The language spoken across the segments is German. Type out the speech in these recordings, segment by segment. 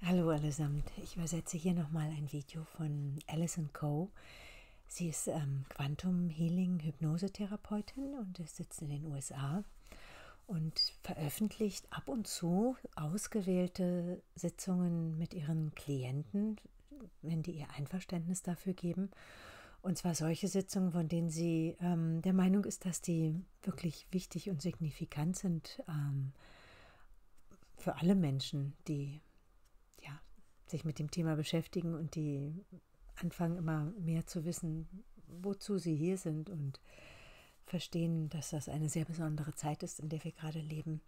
Hallo allesamt, ich übersetze hier nochmal ein Video von Allison Coe. Sie ist Quantum Healing Hypnose Therapeutin und sitzt in den USA und veröffentlicht ab und zu ausgewählte Sitzungen mit ihren Klienten, wenn die ihr Einverständnis dafür geben. Und zwar solche Sitzungen, von denen sie der Meinung ist, dass die wirklich wichtig und signifikant sind für alle Menschen, die sich mit dem Thema beschäftigen und die anfangen immer mehr zu wissen, wozu sie hier sind und verstehen, dass das eine sehr besondere Zeit ist, in der wir gerade leben.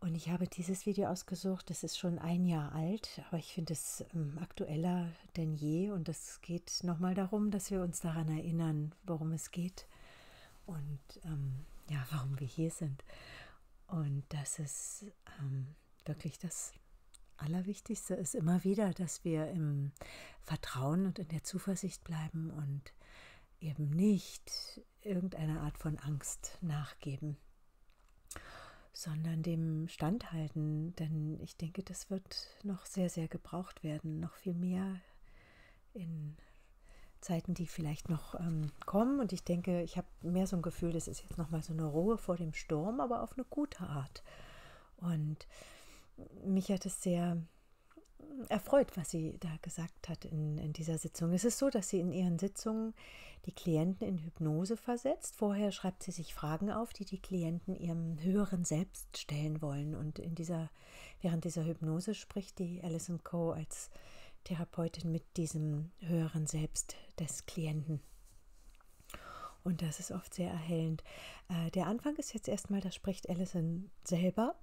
Und ich habe dieses Video ausgesucht, das ist schon ein Jahr alt, aber ich finde es aktueller denn je und es geht nochmal darum, dass wir uns daran erinnern, worum es geht und warum wir hier sind. Und das ist wirklich das Allerwichtigste ist immer wieder, dass wir im Vertrauen und in der Zuversicht bleiben und eben nicht irgendeiner Art von Angst nachgeben, sondern dem standhalten, denn ich denke, das wird noch sehr, sehr gebraucht werden, noch viel mehr in Zeiten, die vielleicht noch kommen. Und ich denke, ich habe mehr so ein Gefühl, das ist jetzt nochmal so eine Ruhe vor dem Sturm, aber auf eine gute Art. Und mich hat es sehr erfreut, was sie da gesagt hat in dieser Sitzung. Es ist so, dass sie in ihren Sitzungen die Klienten in Hypnose versetzt. Vorher schreibt sie sich Fragen auf, die die Klienten ihrem höheren Selbst stellen wollen. Und während dieser Hypnose spricht die Allison Coe als Therapeutin mit diesem höheren Selbst des Klienten. Und das ist oft sehr erhellend. Der Anfang ist jetzt erstmal, da spricht Allison selber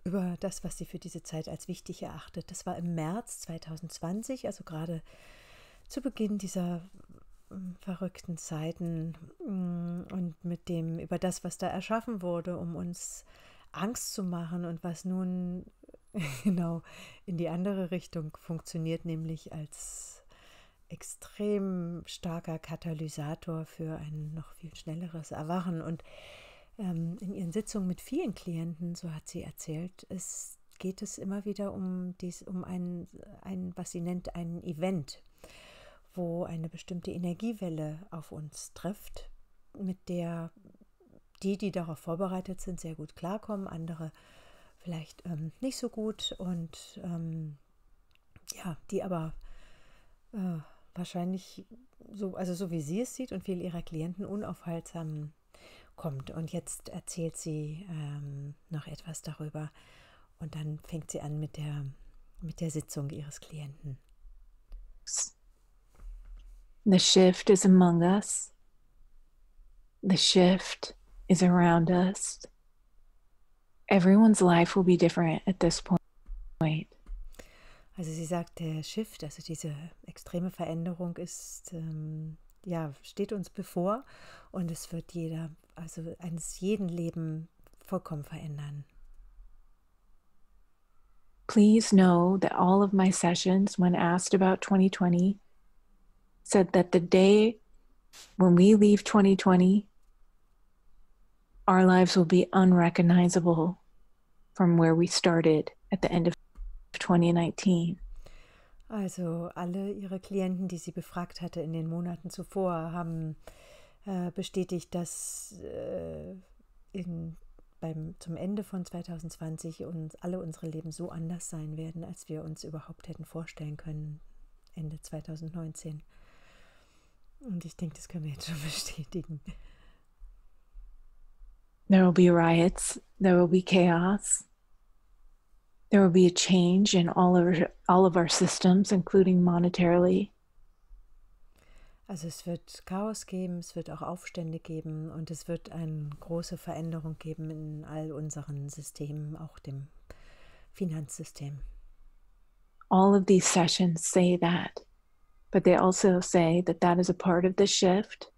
über das, was sie für diese Zeit als wichtig erachtet. Das war im März 2020, also gerade zu Beginn dieser verrückten Zeiten und mit dem, über das, was da erschaffen wurde, um uns Angst zu machen und was nun genau in die andere Richtung funktioniert, nämlich als extrem starker Katalysator für ein noch viel schnelleres Erwachen. Und in ihren Sitzungen mit vielen Klienten, so hat sie erzählt, geht es immer wieder um ein, was sie nennt, ein Event, wo eine bestimmte Energiewelle auf uns trifft, mit der die darauf vorbereitet sind, sehr gut klarkommen, andere vielleicht nicht so gut und die aber wahrscheinlich so wie sie es sieht und viele ihrer Klienten unaufhaltsam kommt. Und jetzt erzählt sie noch etwas darüber und dann fängt sie an mit der Sitzung ihres Klienten. The shift is among us. The shift is around us. Everyone's life will be different at this point. Also sie sagt, der Shift, also diese extreme Veränderung steht uns bevor und es wird eines jeden Leben vollkommen verändern. Please know that all of my sessions, when asked about 2020, said that the day when we leave 2020, our lives will be unrecognizable from where we started at the end of 2019. Also alle ihre Klienten, die sie befragt hatte in den Monaten zuvor, haben bestätigt, dass zum Ende von 2020 alle unsere Leben so anders sein werden, als wir uns überhaupt hätten vorstellen können, Ende 2019. Und ich denke, das können wir jetzt schon bestätigen. There will be riots, there will be chaos, there will be a change in all of our systems, including monetarily. Also es wird Chaos geben, es wird auch Aufstände geben und es wird eine große Veränderung geben in all unseren Systemen, auch dem Finanzsystem. All of these sessions say that, but they also say that that is a part of the shift,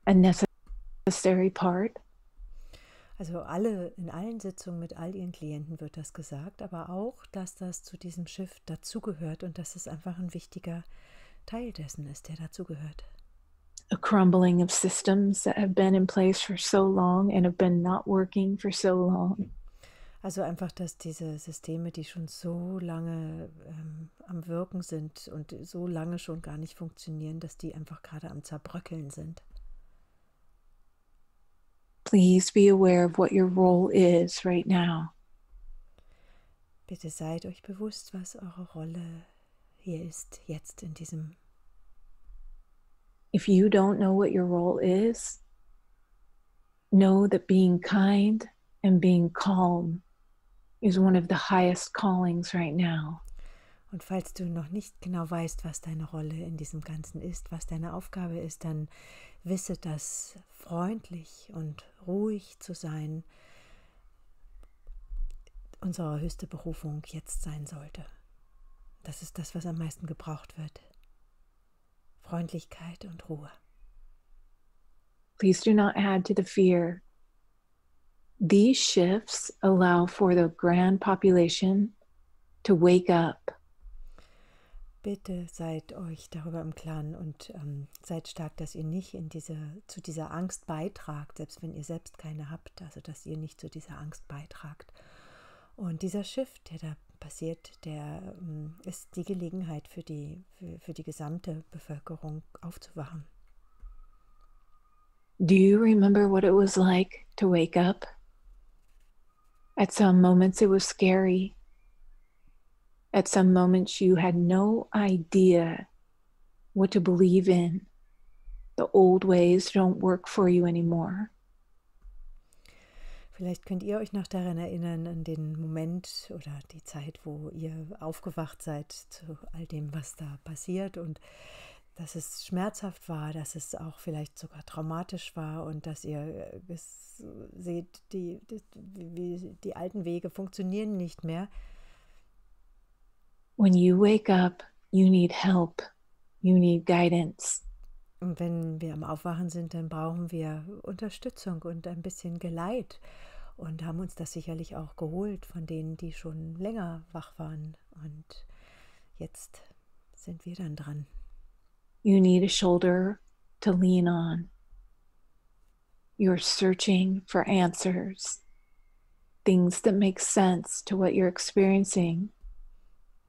a necessary part. Also in allen Sitzungen mit all ihren Klienten wird das gesagt, aber auch, dass das zu diesem Shift dazugehört und dass es einfach ein wichtiger Teil dessen ist, der dazugehört. A crumbling of systems that have been in place for so long and have been not working for so long. Also einfach, dass diese Systeme, die schon so lange am Wirken sind und so lange schon gar nicht funktionieren, dass die einfach gerade am Zerbröckeln sind. Please be aware of what your role is right now. Bitte seid euch bewusst, was eure Rolle hier ist, jetzt in diesem. If you don't know what your role is, know that being kind and being calm is one of the highest callings right now. Und falls du noch nicht genau weißt, was deine Rolle in diesem Ganzen ist, was deine Aufgabe ist, dann wisse, dass freundlich und ruhig zu sein unsere höchste Berufung jetzt sein sollte. Das ist das, was am meisten gebraucht wird. Freundlichkeit und Ruhe. Please do not add to the fear. These shifts allow for the grand population to wake up. Bitte seid euch darüber im Klaren und seid stark, dass ihr nicht zu dieser Angst beitragt, selbst wenn ihr selbst keine habt, also dass ihr nicht zu dieser Angst beitragt. Und dieser Shift, der da passiert, der ist die Gelegenheit für die gesamte Bevölkerung aufzuwachen. Do you remember what it was like to wake up? At some moments it was scary. At some moments you had no idea what to believe in. The old ways don't work for you anymore. Vielleicht könnt ihr euch noch daran erinnern, an den Moment oder die Zeit, wo ihr aufgewacht seid zu all dem, was da passiert und dass es schmerzhaft war, dass es auch vielleicht sogar traumatisch war und dass ihr seht, die alten Wege funktionieren nicht mehr. When you wake up, you need help. You need guidance. Und wenn wir am Aufwachen sind, dann brauchen wir Unterstützung und ein bisschen Geleit und haben uns das sicherlich auch geholt von denen, die schon länger wach waren. Und jetzt sind wir dann dran. You need a shoulder to lean on. You're searching for answers, things that make sense to what you're experiencing.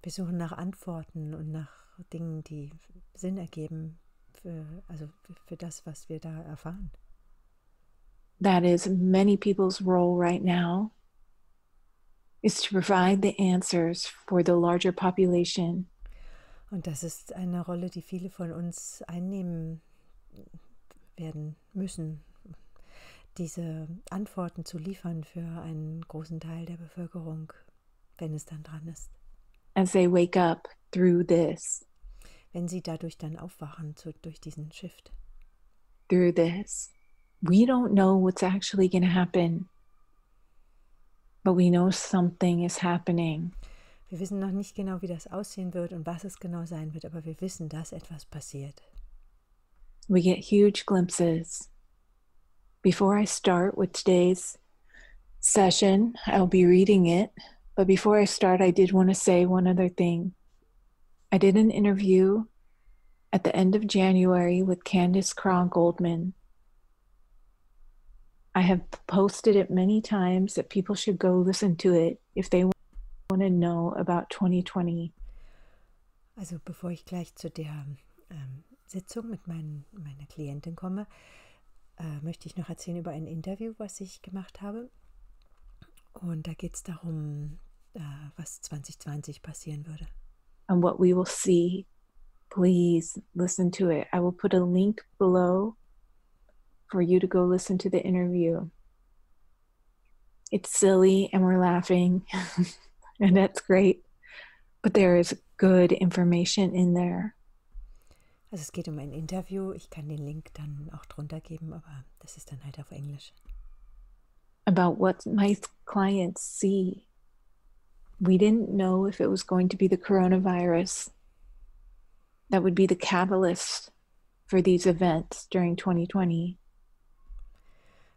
Wir suchen nach Antworten und nach Dingen, die Sinn ergeben für das, was wir da erfahren. That is many people's role right now, is to provide the answers for the larger population. Und das ist eine Rolle, die viele von uns einnehmen werden müssen, diese Antworten zu liefern für einen großen Teil der Bevölkerung, wenn es dann dran ist. As they wake up through this. Wenn sie dadurch dann aufwachen, durch diesen Shift. Through this. We don't know what's actually going to happen, but we know something is happening. Wir wissen noch nicht genau, wie das aussehen wird und was es genau sein wird, aber wir wissen, dass etwas passiert. We get huge glimpses. Before I start with today's session, I'll be reading it, but before I start, I did want to say one other thing. I did an interview at the end of January with Candace Craw-Goldman. I have posted it many times that people should go listen to it if they want to know about 2020. Also bevor ich gleich zu der Sitzung mit meiner Klientin komme, möchte ich noch erzählen über ein Interview, was ich gemacht habe. Und da geht es darum, was 2020 passieren würde. And what we will see. Please listen to it. I will put a link below for you to go listen to the interview. It's silly and we're laughing and that's great, but there is good information in there. Also es geht um ein Interview. Ich kann den Link dann auch drunter geben, aber das ist dann halt auf Englisch. About what my clients see. We didn't know if it was going to be the coronavirus that would be the catalyst for these events during 2020.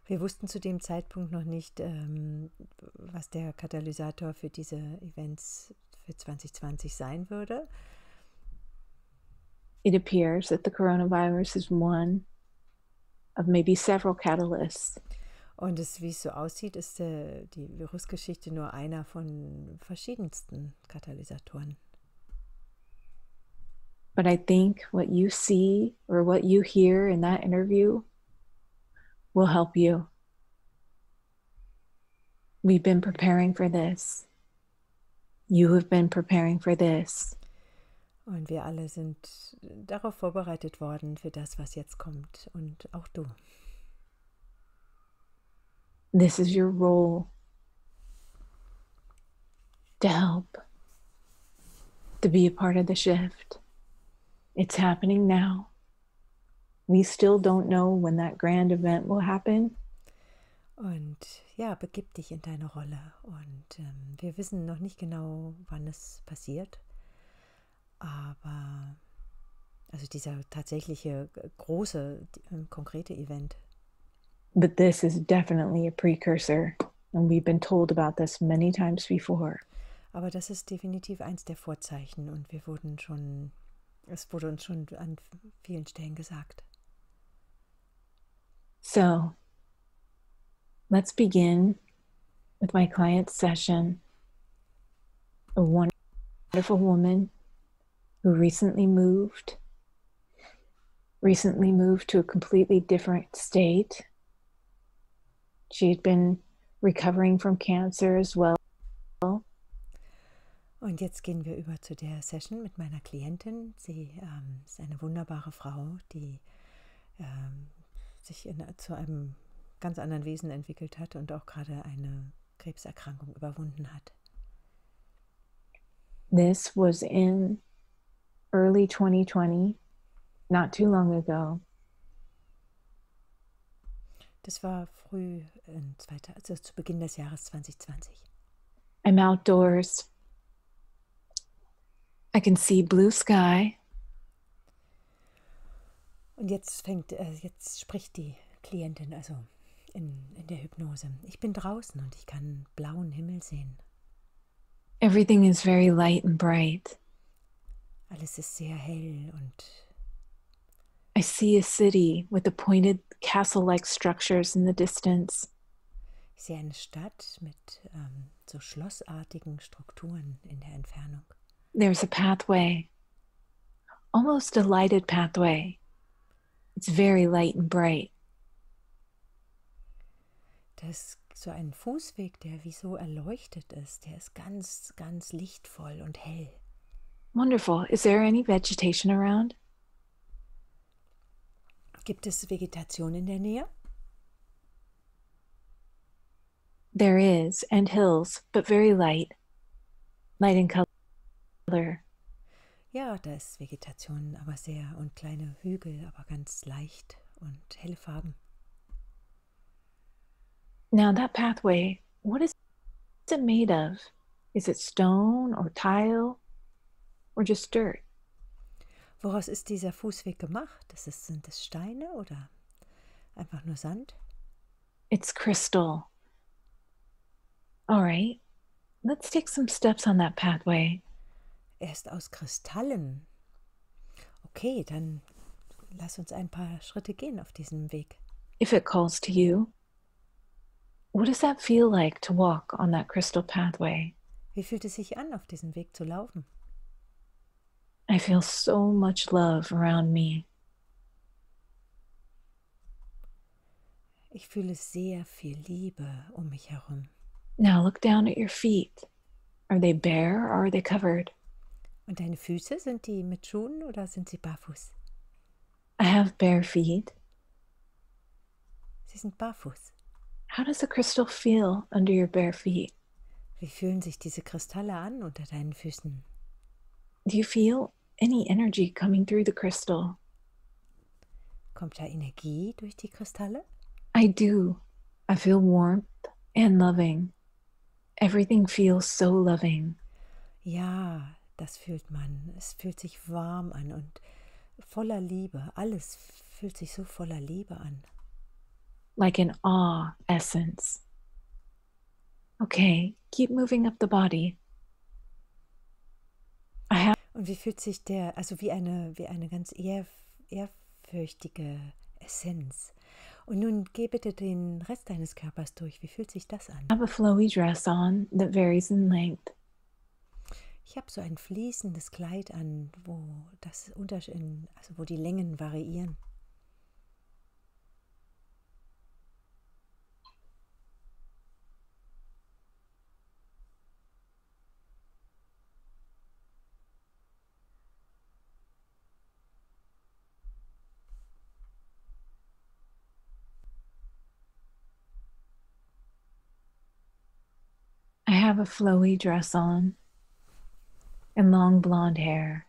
Wir wussten zu dem Zeitpunkt noch nicht, was der Katalysator für diese Events für 2020 sein würde. It appears that the coronavirus is one of maybe several catalysts. Und wie es so aussieht, ist die Virusgeschichte nur einer von verschiedensten Katalysatoren. But I think what you see or what you hear in that interview will help you. We've been preparing for this. You have been preparing for this. Und wir alle sind darauf vorbereitet worden für das, was jetzt kommt. Und auch du. This is your role to help, to be a part of the shift. It's happening now. We still don't know when that grand event will happen. Und ja, begib dich in deine Rolle. Und wir wissen noch nicht genau, wann es passiert. Aber, also dieser tatsächliche große, konkrete Event. But this is definitely a precursor. And we've been told about this many times before. Aber das ist definitiv eins der Vorzeichen. Und es wurde uns schon an vielen Stellen gesagt. So, let's begin with my client's session. A wonderful woman who recently moved to a completely different state. She had been recovering from cancer as well. Und jetzt gehen wir über zu der Session mit meiner Klientin. Sie ist eine wunderbare Frau, die sich zu einem ganz anderen Wesen entwickelt hat und auch gerade eine Krebserkrankung überwunden hat. This was in early 2020, not too long ago. Das war früh, also zu Beginn des Jahres 2020. I'm outdoors. I can see blue sky. Und jetzt spricht die Klientin, also in der Hypnose. Ich bin draußen und ich kann blauen Himmel sehen. Everything is very light and bright. Alles ist sehr hell und I see a city with the pointed castle-like structures in the distance. ich sehe eine Stadt mit so schlossartigen Strukturen in der Entfernung. There's a pathway, almost a lighted pathway. It's very light and bright. Das ist so ein Fußweg, der wie so erleuchtet ist. Der ist ganz, ganz lichtvoll und hell. Wonderful. Is there any vegetation around? Gibt es Vegetation in der Nähe? There is, and hills, but very light in color. Ja, da ist Vegetation, aber und kleine Hügel, aber ganz leicht und helle Farben. Now that pathway, what is it made of? Is it stone or tile or just dirt? Woraus ist dieser Fußweg gemacht? Sind es Steine oder einfach nur Sand? It's crystal. All right, let's take some steps on that pathway. Er ist aus Kristallen. Okay, dann lass uns ein paar Schritte gehen auf diesem Weg. If it calls to you, what does that feel like to walk on that crystal pathway? Wie fühlt es sich an, auf diesem Weg zu laufen? I feel so much love around me. Ich fühle sehr viel Liebe um mich herum. Now look down at your feet. Are they bare or are they covered? Und deine Füße, sind die mit Schuhen oder sind sie barfuß? I have bare feet. Sie sind barfuß. How does the crystal feel under your bare feet? Wie fühlen sich diese Kristalle an unter deinen Füßen? Do you feel any energy coming through the crystal? Kommt da Energie durch die Kristalle? I do. I feel warmth and loving. Everything feels so loving. Ja, das fühlt man. Es fühlt sich warm an und voller Liebe. Alles fühlt sich so voller Liebe an. Like an awe essence. Okay, keep moving up the body. Und wie fühlt sich wie eine ganz ehrfürchtige Essenz. Und nun geh bitte den Rest deines Körpers durch. Wie fühlt sich das an? I have a flowy dress on that varies in length. Ich habe so ein fließendes Kleid an, wo die Längen variieren. I have a flowy dress on and long blonde hair.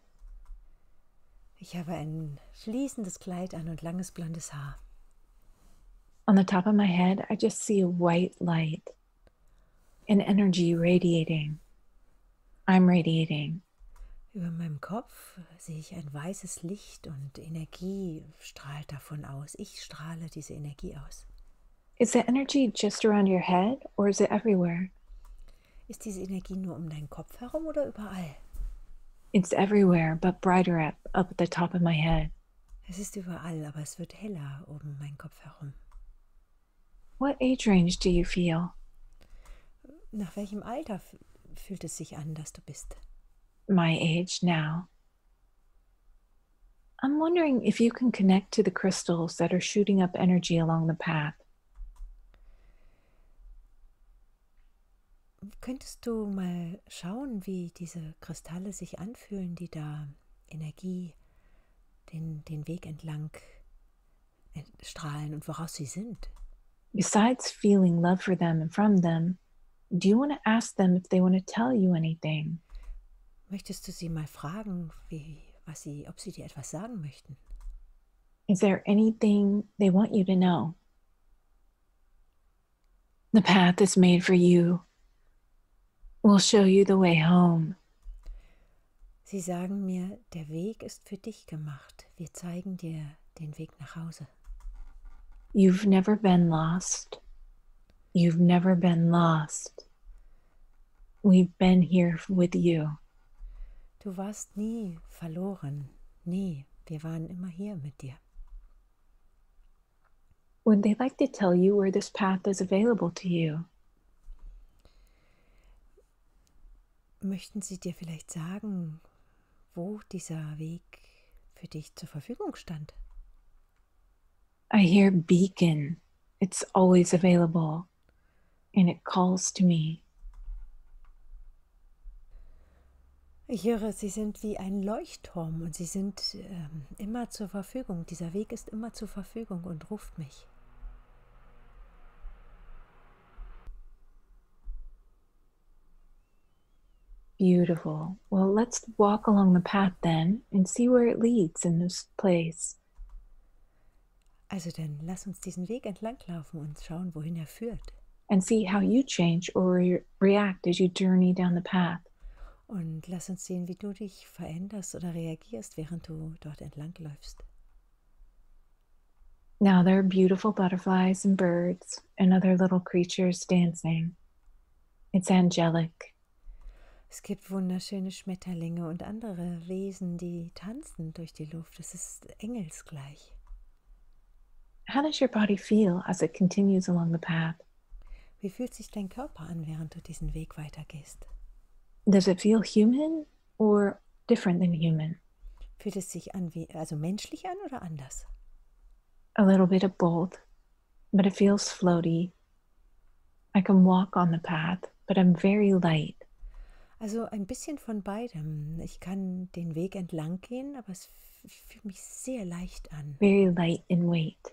Ich habe ein fließendes Kleid an und langes blondes Haar. On the top of my head, I just see a white light, an energy radiating. I'm radiating. Über meinem Kopf sehe ich ein weißes Licht und Energie strahlt davon aus. Ich strahle diese Energie aus. Is the energy just around your head or is it everywhere? Ist diese Energie nur um deinen Kopf herum oder überall? It's everywhere, but brighter up at the top of my head. Es ist überall, aber es wird heller um meinen Kopf herum. What age range do you feel? Nach welchem Alter fühlt es sich an, dass du bist? My age now. I'm wondering if you can connect to the crystals that are shooting up energy along the path. Könntest du mal schauen, wie diese Kristalle sich anfühlen, die da Energie den Weg entlang strahlen und woraus sie sind? Besides feeling love for them and from them, do you want to ask them if they want to tell you anything? Möchtest du sie mal fragen, ob sie dir etwas sagen möchten? Is there anything they want you to know? The path is made for you. We'll show you the way home. Sie sagen mir, der Weg ist für dich gemacht. Wir zeigen dir den Weg nach Hause. You've never been lost. You've never been lost. We've been here with you. Du warst nie verloren. Nie. Wir waren immer hier mit dir. Would they like to tell you where this path is available to you? Möchten sie dir vielleicht sagen, wo dieser Weg für dich zur Verfügung stand? I hear beacon. It's always available. And it calls to me. Ich höre, sie sind wie ein Leuchtturm und sie sind immer zur Verfügung. Dieser Weg ist immer zur Verfügung und ruft mich. Beautiful. Well, let's walk along the path then and see where it leads in this place. Also dann lass uns diesen Weg entlanglaufen und schauen, wohin er führt. And see how you change or react as you journey down the path. Und lass uns sehen, wie du dich veränderst oder reagierst, während du dort entlangläufst. Now there are beautiful butterflies and birds and other little creatures dancing. It's angelic. Es gibt wunderschöne Schmetterlinge und andere Wesen, die tanzen durch die Luft. Es ist engelsgleich. How does your body feel as it continues along the path? Wie fühlt sich dein Körper an, während du diesen Weg weitergehst? Does it feel human or different than human? Fühlt es sich an also menschlich an oder anders? A little bit of both, but it feels floaty. I can walk on the path, but I'm very light. Also ein bisschen von beidem. Ich kann den Weg entlang gehen, aber es fühlt mich sehr leicht an. Very light in weight.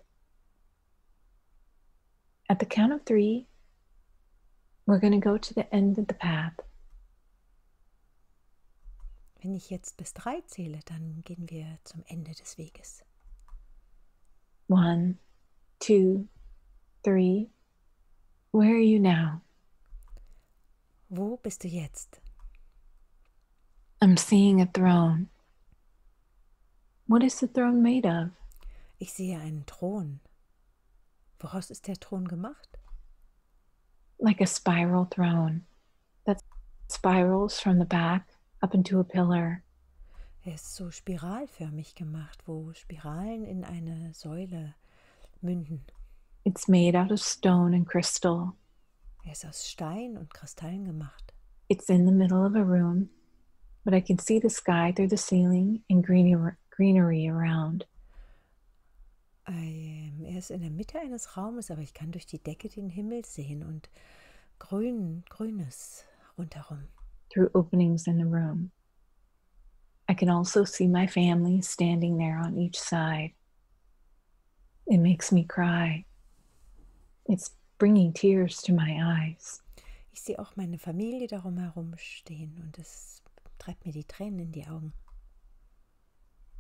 At the count of 3, we're going to go to the end of the path. Wenn ich jetzt bis 3 zähle, dann gehen wir zum Ende des Weges. 1, 2, 3. Where are you now? Wo bist du jetzt? I'm seeing a throne. What is the throne made of? Ich sehe einen Thron. Woraus ist der Thron gemacht? Like a spiral throne that spirals from the back up into a pillar. Er ist so spiralförmig gemacht, wo Spiralen in eine Säule münden. It's made out of stone and crystal. Er ist aus Stein und Kristallen gemacht. It's in the middle of a room, but I can see the sky through the ceiling and greenery around. Er ist in der Mitte eines Raumes, aber ich kann durch die Decke den Himmel sehen und Grünes rundherum. Through openings in the room. I can also see my family standing there on each side. It makes me cry. It's bringing tears to my eyes. Ich sehe auch meine Familie darum herum stehen und es treibt mir die Tränen in die Augen.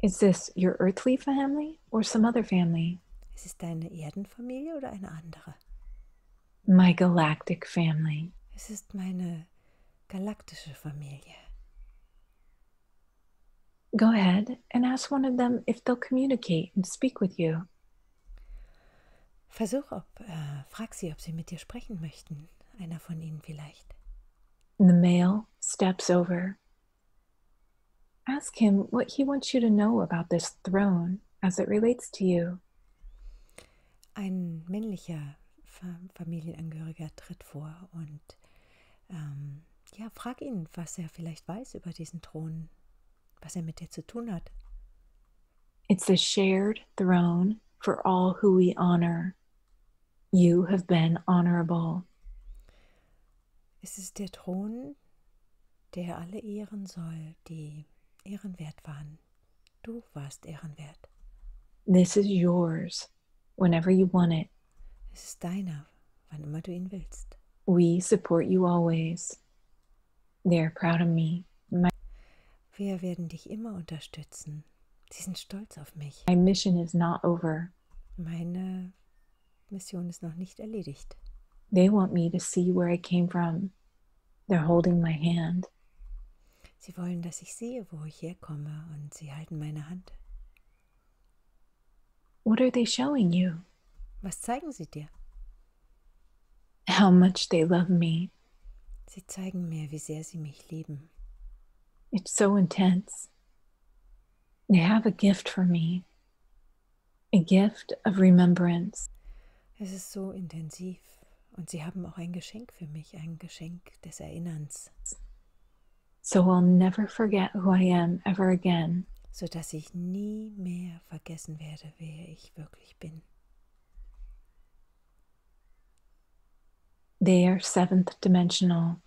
Is this your earthly family or some other family? Ist es deine Erdenfamilie oder eine andere? My galactic family. Es ist meine galaktische Familie. Go ahead and ask one of them if they'll communicate and speak with you. Frag sie, ob sie mit dir sprechen möchten. Einer von ihnen vielleicht. The male steps over. Ask him what he wants you to know about this throne as it relates to you. Ein männlicher Familienangehöriger tritt vor und frag ihn, was er vielleicht weiß über diesen Thron, was er mit dir zu tun hat. It's a shared throne for all who we honor. You have been honorable. Es ist der Thron, der alle ehren soll, die ehrenwert waren. Du warst ehrenwert. This is yours whenever you want it. Es ist deiner, wann immer du ihn willst. We support you always. They're proud of me. Wir werden dich immer unterstützen. Sie sind stolz auf mich. My mission is not over. Meine Mission ist noch nicht erledigt. They want me to see where I came from. They're holding my hand. Sie wollen, dass ich sehe, wo ich herkomme, und sie halten meine Hand. What are they showing you? Was zeigen sie dir? How much they love me. Sie zeigen mir, wie sehr sie mich lieben. It's so intense. They have a gift for me. A gift of remembrance. Es ist so intensiv. Und sie haben auch ein Geschenk für mich, ein Geschenk des Erinnerns. So I'll never forget who I am ever again. Sodass ich nie mehr vergessen werde, wer ich wirklich bin. They are seventh dimensional,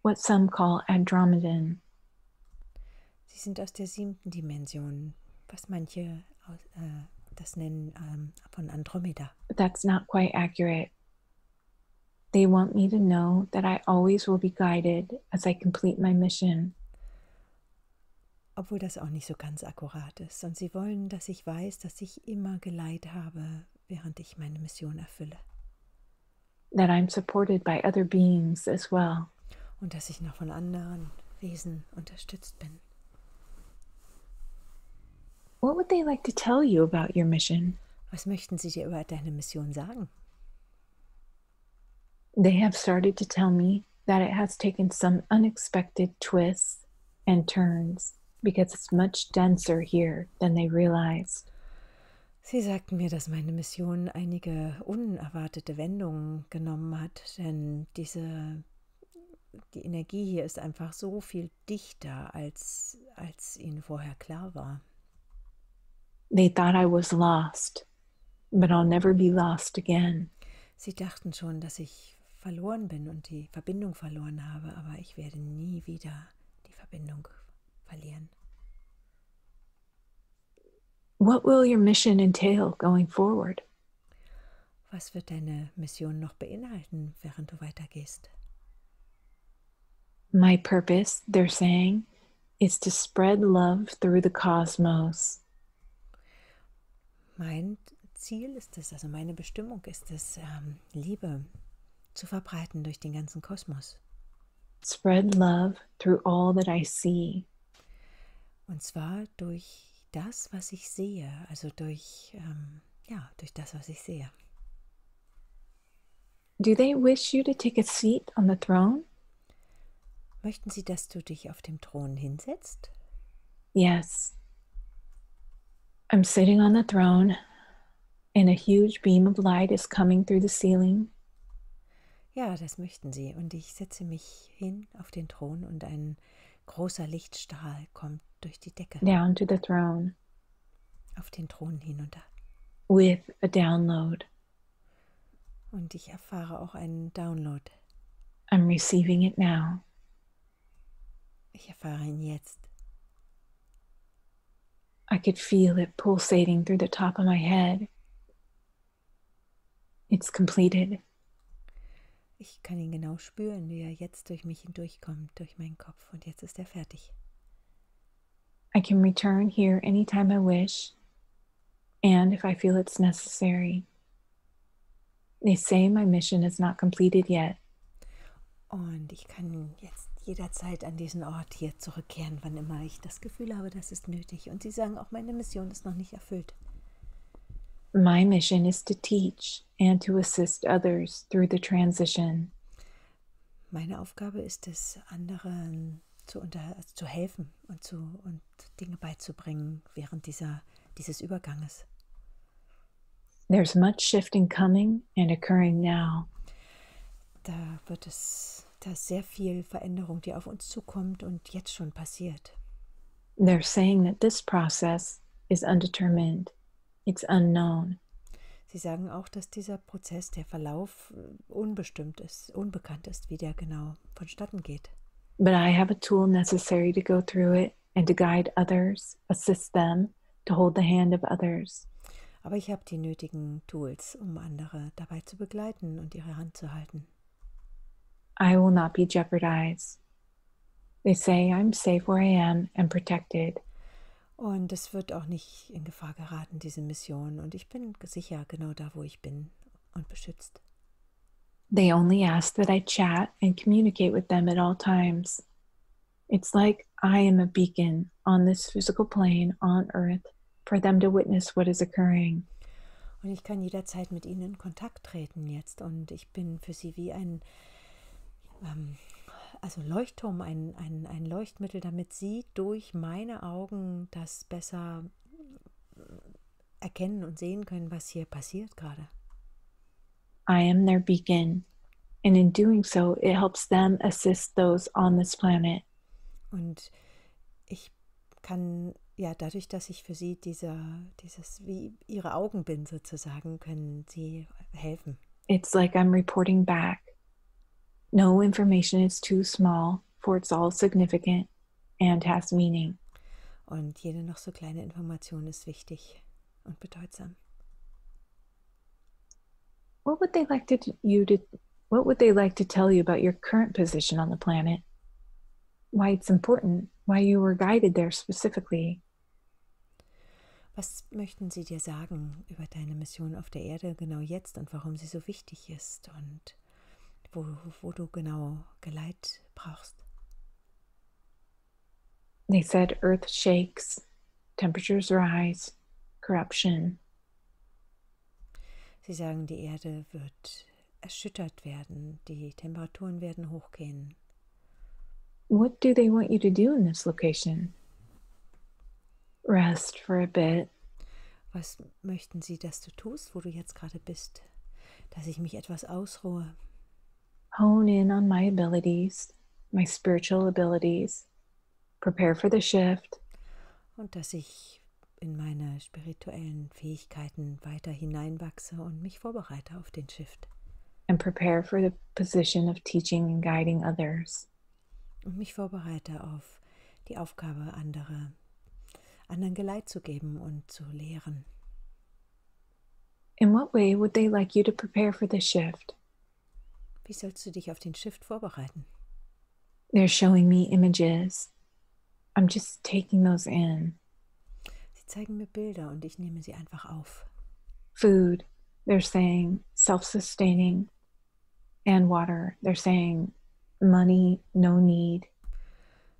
what some call Andromedan. Sie sind aus der 7. Dimension, was manche das nennen von Andromeda. But that's not quite accurate. They want me to know that I always will be guided as I complete my mission. Obwohl das auch nicht so ganz akkurat ist. Und sie wollen, dass ich weiß, dass ich immer Geleit habe, während ich meine Mission erfülle. That I'm supported by other beings as well. Und dass ich noch von anderen Wesen unterstützt bin. What would they like to tell you about your mission? Was möchten sie dir über deine Mission sagen? They have started to tell me that it has taken some unexpected twists and turns because it's much denser here than they realized. Sie sagten mir, dass meine Mission einige unerwartete Wendungen genommen hat, denn die Energie hier ist einfach so viel dichter, als ihnen vorher klar war. They thought I was lost, but I'll never be lost again. Sie dachten schon, dass ich verloren bin und die Verbindung verloren habe, aber ich werde nie wieder die Verbindung verlieren. What will your mission entail going forward? Was wird deine Mission noch beinhalten, während du weitergehst? My purpose, they're saying, is to spread love through the cosmos. Mein Ziel ist es, also meine Bestimmung ist es, Liebe zu verbreiten durch den ganzen Kosmos. Spread love through all that I see. Und zwar durch das, was ich sehe, also durch das, was ich sehe. Do they wish you to take a seat on the throne? Möchten sie, dass du dich auf dem Thron hinsetzt? Yes. I'm sitting on the throne. And a huge beam of light is coming through the ceiling. Ja, das möchten sie. Und ich setze mich hin auf den Thron und ein großer Lichtstrahl kommt durch die Decke Down to the throne auf den Thron hinunter. with a download. Und ich erfahre auch einen Download. I'm receiving it now. Ich erfahre ihn jetzt. I could feel it pulsating through the top of my head. It's completed. Ich kann ihn genau spüren, wie er jetzt durch mich hindurchkommt, durch meinen Kopf. Und jetzt ist er fertig. I can return here anytime I wish, and if I feel it's necessary. They say my mission is not completed yet. Und ich kann jetzt jederzeit an diesen Ort hier zurückkehren, wann immer ich das Gefühl habe, das ist nötig. Und sie sagen auch, meine Mission ist noch nicht erfüllt. My mission is to teach and to assist others through the transition. Meine Aufgabe ist es, anderen zu helfen und Dinge beizubringen während dieses Überganges. There's much shifting coming and occurring now. Da ist sehr viel Veränderung, die auf uns zukommt und jetzt schon passiert. They're saying that this process is undetermined. It's unknown. Sie sagen auch, dass dieser Prozess, der Verlauf unbekannt ist, wie der genau vonstatten geht. But I have a tool necessary to go through it and to guide others, assist them, to hold the hand of others. Aber ich habe die nötigen Tools, um andere dabei zu begleiten und ihre Hand zu halten. I will not be jeopardized. They say I'm safe where I am and protected. Und es wird auch nicht in Gefahr geraten, diese Mission. Und ich bin sicher genau da, wo ich bin und beschützt. They only ask that I chat and communicate with them at all times. It's like I am a beacon on this physical plane on Earth for them to witness what is occurring. Und ich kann jederzeit mit ihnen in Kontakt treten jetzt. Und ich bin für sie wie ein Leuchtturm, ein Leuchtmittel, damit sie durch meine Augen das besser erkennen und sehen können, was hier passiert gerade. I am their beacon, and in doing so, it helps them assist those on this planet. Und ich kann, ja, dadurch, dass ich für sie dieses wie ihre Augen bin sozusagen, können sie helfen. It's like I'm reporting back. No information is too small, for it's all significant and has meaning. Und jede noch so kleine Information ist wichtig und bedeutsam. What would they like to tell you about your current position on the planet? Why it's important? Why you were guided there specifically? Was möchten sie dir sagen über deine Mission auf der Erde genau jetzt und warum sie so wichtig ist und wo du genau Geleit brauchst? They said Earth shakes, temperatures rise, corruption. Sie sagen, die Erde wird erschüttert werden, die Temperaturen werden hochgehen. What do they want you to do in this location? Rest for a bit. Was möchten sie, dass du tust, wo du jetzt gerade bist? Dass ich mich etwas ausruhe. Hone in on my abilities, my spiritual abilities. Prepare for the shift. Und dass ich in meine spirituellen Fähigkeiten weiter hineinwachse und mich vorbereite auf den Shift. And prepare for the position of teaching and guiding others. Und mich vorbereite auf die Aufgabe, anderen Geleit zu geben und zu lehren. In what way would they like you to prepare for the shift? Wie sollst du dich auf den Shift vorbereiten? They're showing me images. I'm just taking those in. Sie zeigen mir Bilder und ich nehme sie einfach auf. Food, they're saying self-sustaining. And water, they're saying money, no need.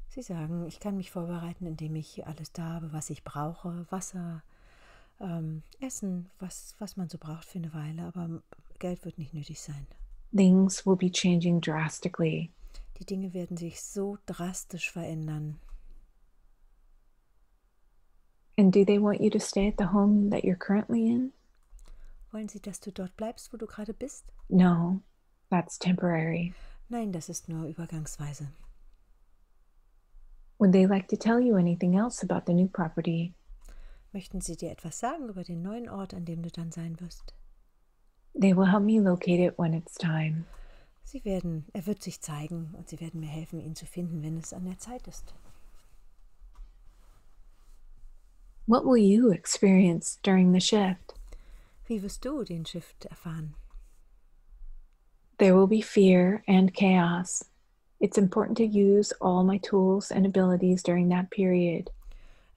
Sie sagen, ich kann mich vorbereiten, indem ich alles da habe, was ich brauche. Wasser, Essen, was man so braucht für eine Weile, aber Geld wird nicht nötig sein. Things will be changing drastically. Die Dinge werden sich so drastisch verändern. And do they want you to stay at the home that you're currently in? Wollen Sie, dass du dort bleibst, wo du gerade bist? No, that's temporary. Nein, das ist nur übergangsweise. Would they like to tell you anything else about the new property? Möchten Sie dir etwas sagen über den neuen Ort, an dem du dann sein wirst? They will help me locate it when it's time. Er wird sich zeigen und sie werden mir helfen, ihn zu finden, wenn es an der Zeit ist. What will you experience during the shift? Wie wirst du den Shift erfahren? There will be fear and chaos. It's important to use all my tools and abilities during that period.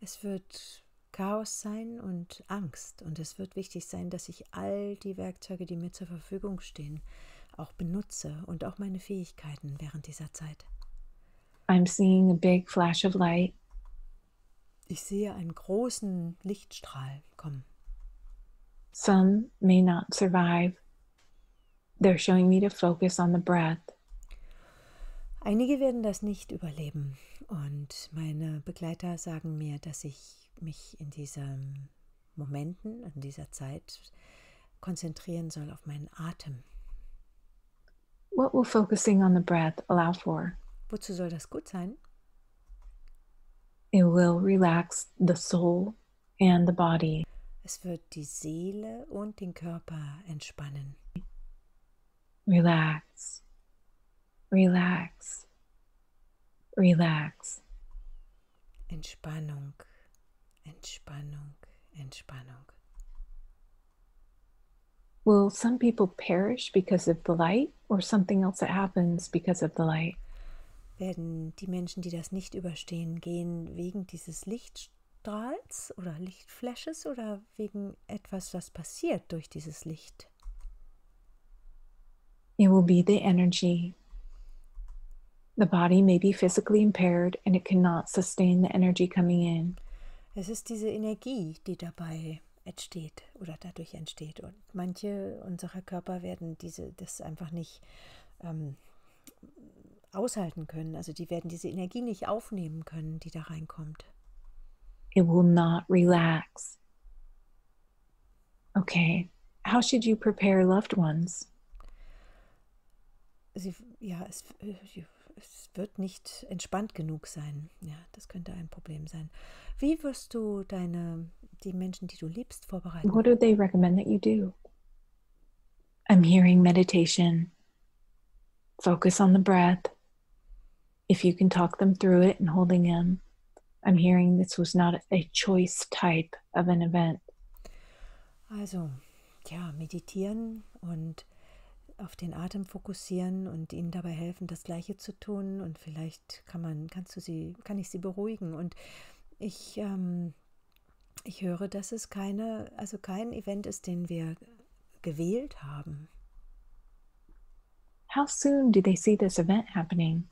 Es wird Chaos sein und Angst. Und es wird wichtig sein, dass ich all die Werkzeuge, die mir zur Verfügung stehen, auch benutze und auch meine Fähigkeiten während dieser Zeit. I'm seeing a big flash of light. Ich sehe einen großen Lichtstrahl kommen. Some may not survive. They're showing me to focus on the breath. Einige werden das nicht überleben. Und meine Begleiter sagen mir, dass ich mich in diesen Momenten, in dieser Zeit konzentrieren soll auf meinen Atem. What will focusing on the breath allow for? Wozu soll das gut sein? It will relax the soul and the body. Es wird die Seele und den Körper entspannen. Relax, relax, relax. Entspannung, Entspannung, Entspannung. Will some people perish because of the light or something else that happens because of the light? Werden die Menschen, die das nicht überstehen, gehen wegen dieses Lichtstrahls oder Lichtflashes oder wegen etwas, was passiert durch dieses Licht? It will be the energy. The body may be physically impaired and it cannot sustain the energy coming in. Es ist diese Energie, die dabei entsteht oder dadurch entsteht. Und manche unserer Körper werden das einfach nicht aushalten können. Also die werden diese Energie nicht aufnehmen können, die da reinkommt. It will not relax. Okay, how should you prepare loved ones? Es wird nicht entspannt genug sein. Ja, das könnte ein Problem sein. Wie wirst du die Menschen, die du liebst, vorbereiten? What do they recommend that you do? I'm hearing meditation. Focus on the breath. If you can talk them through it and holding them. I'm hearing this was not a choice type of an event. Also, ja, meditieren und auf den Atem fokussieren und ihnen dabei helfen, das Gleiche zu tun. Und vielleicht kann ich sie beruhigen. Und ich höre, dass es kein Event ist, den wir gewählt haben. How soon do they see this event happening?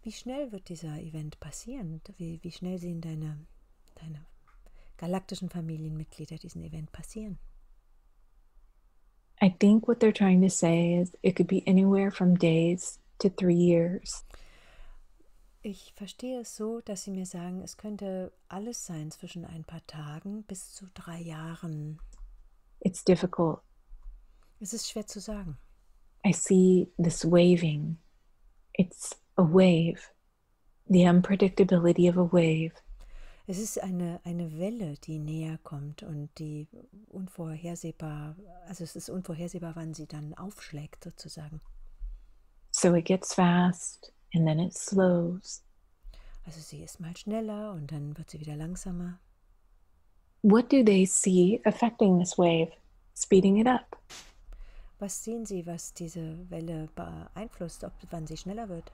Wie schnell wird dieser Event passieren? Wie schnell sehen deine galaktischen Familienmitglieder diesen Event passieren? I think what they're trying to say is it could be anywhere from days to 3 years. Ich verstehe es so, dass sie mir sagen, es könnte alles sein zwischen ein paar Tagen bis zu 3 Jahren. It's difficult. Es ist schwer zu sagen. I see this waving. It's a wave. The unpredictability of a wave. Es ist eine Welle, die näher kommt und die es ist unvorhersehbar, wann sie dann aufschlägt sozusagen. So it gets fast and then it slows. Also sie ist mal schneller und dann wird sie wieder langsamer. What do they see affecting this wave, speeding it up? Was sehen Sie, was diese Welle beeinflusst, wann sie schneller wird?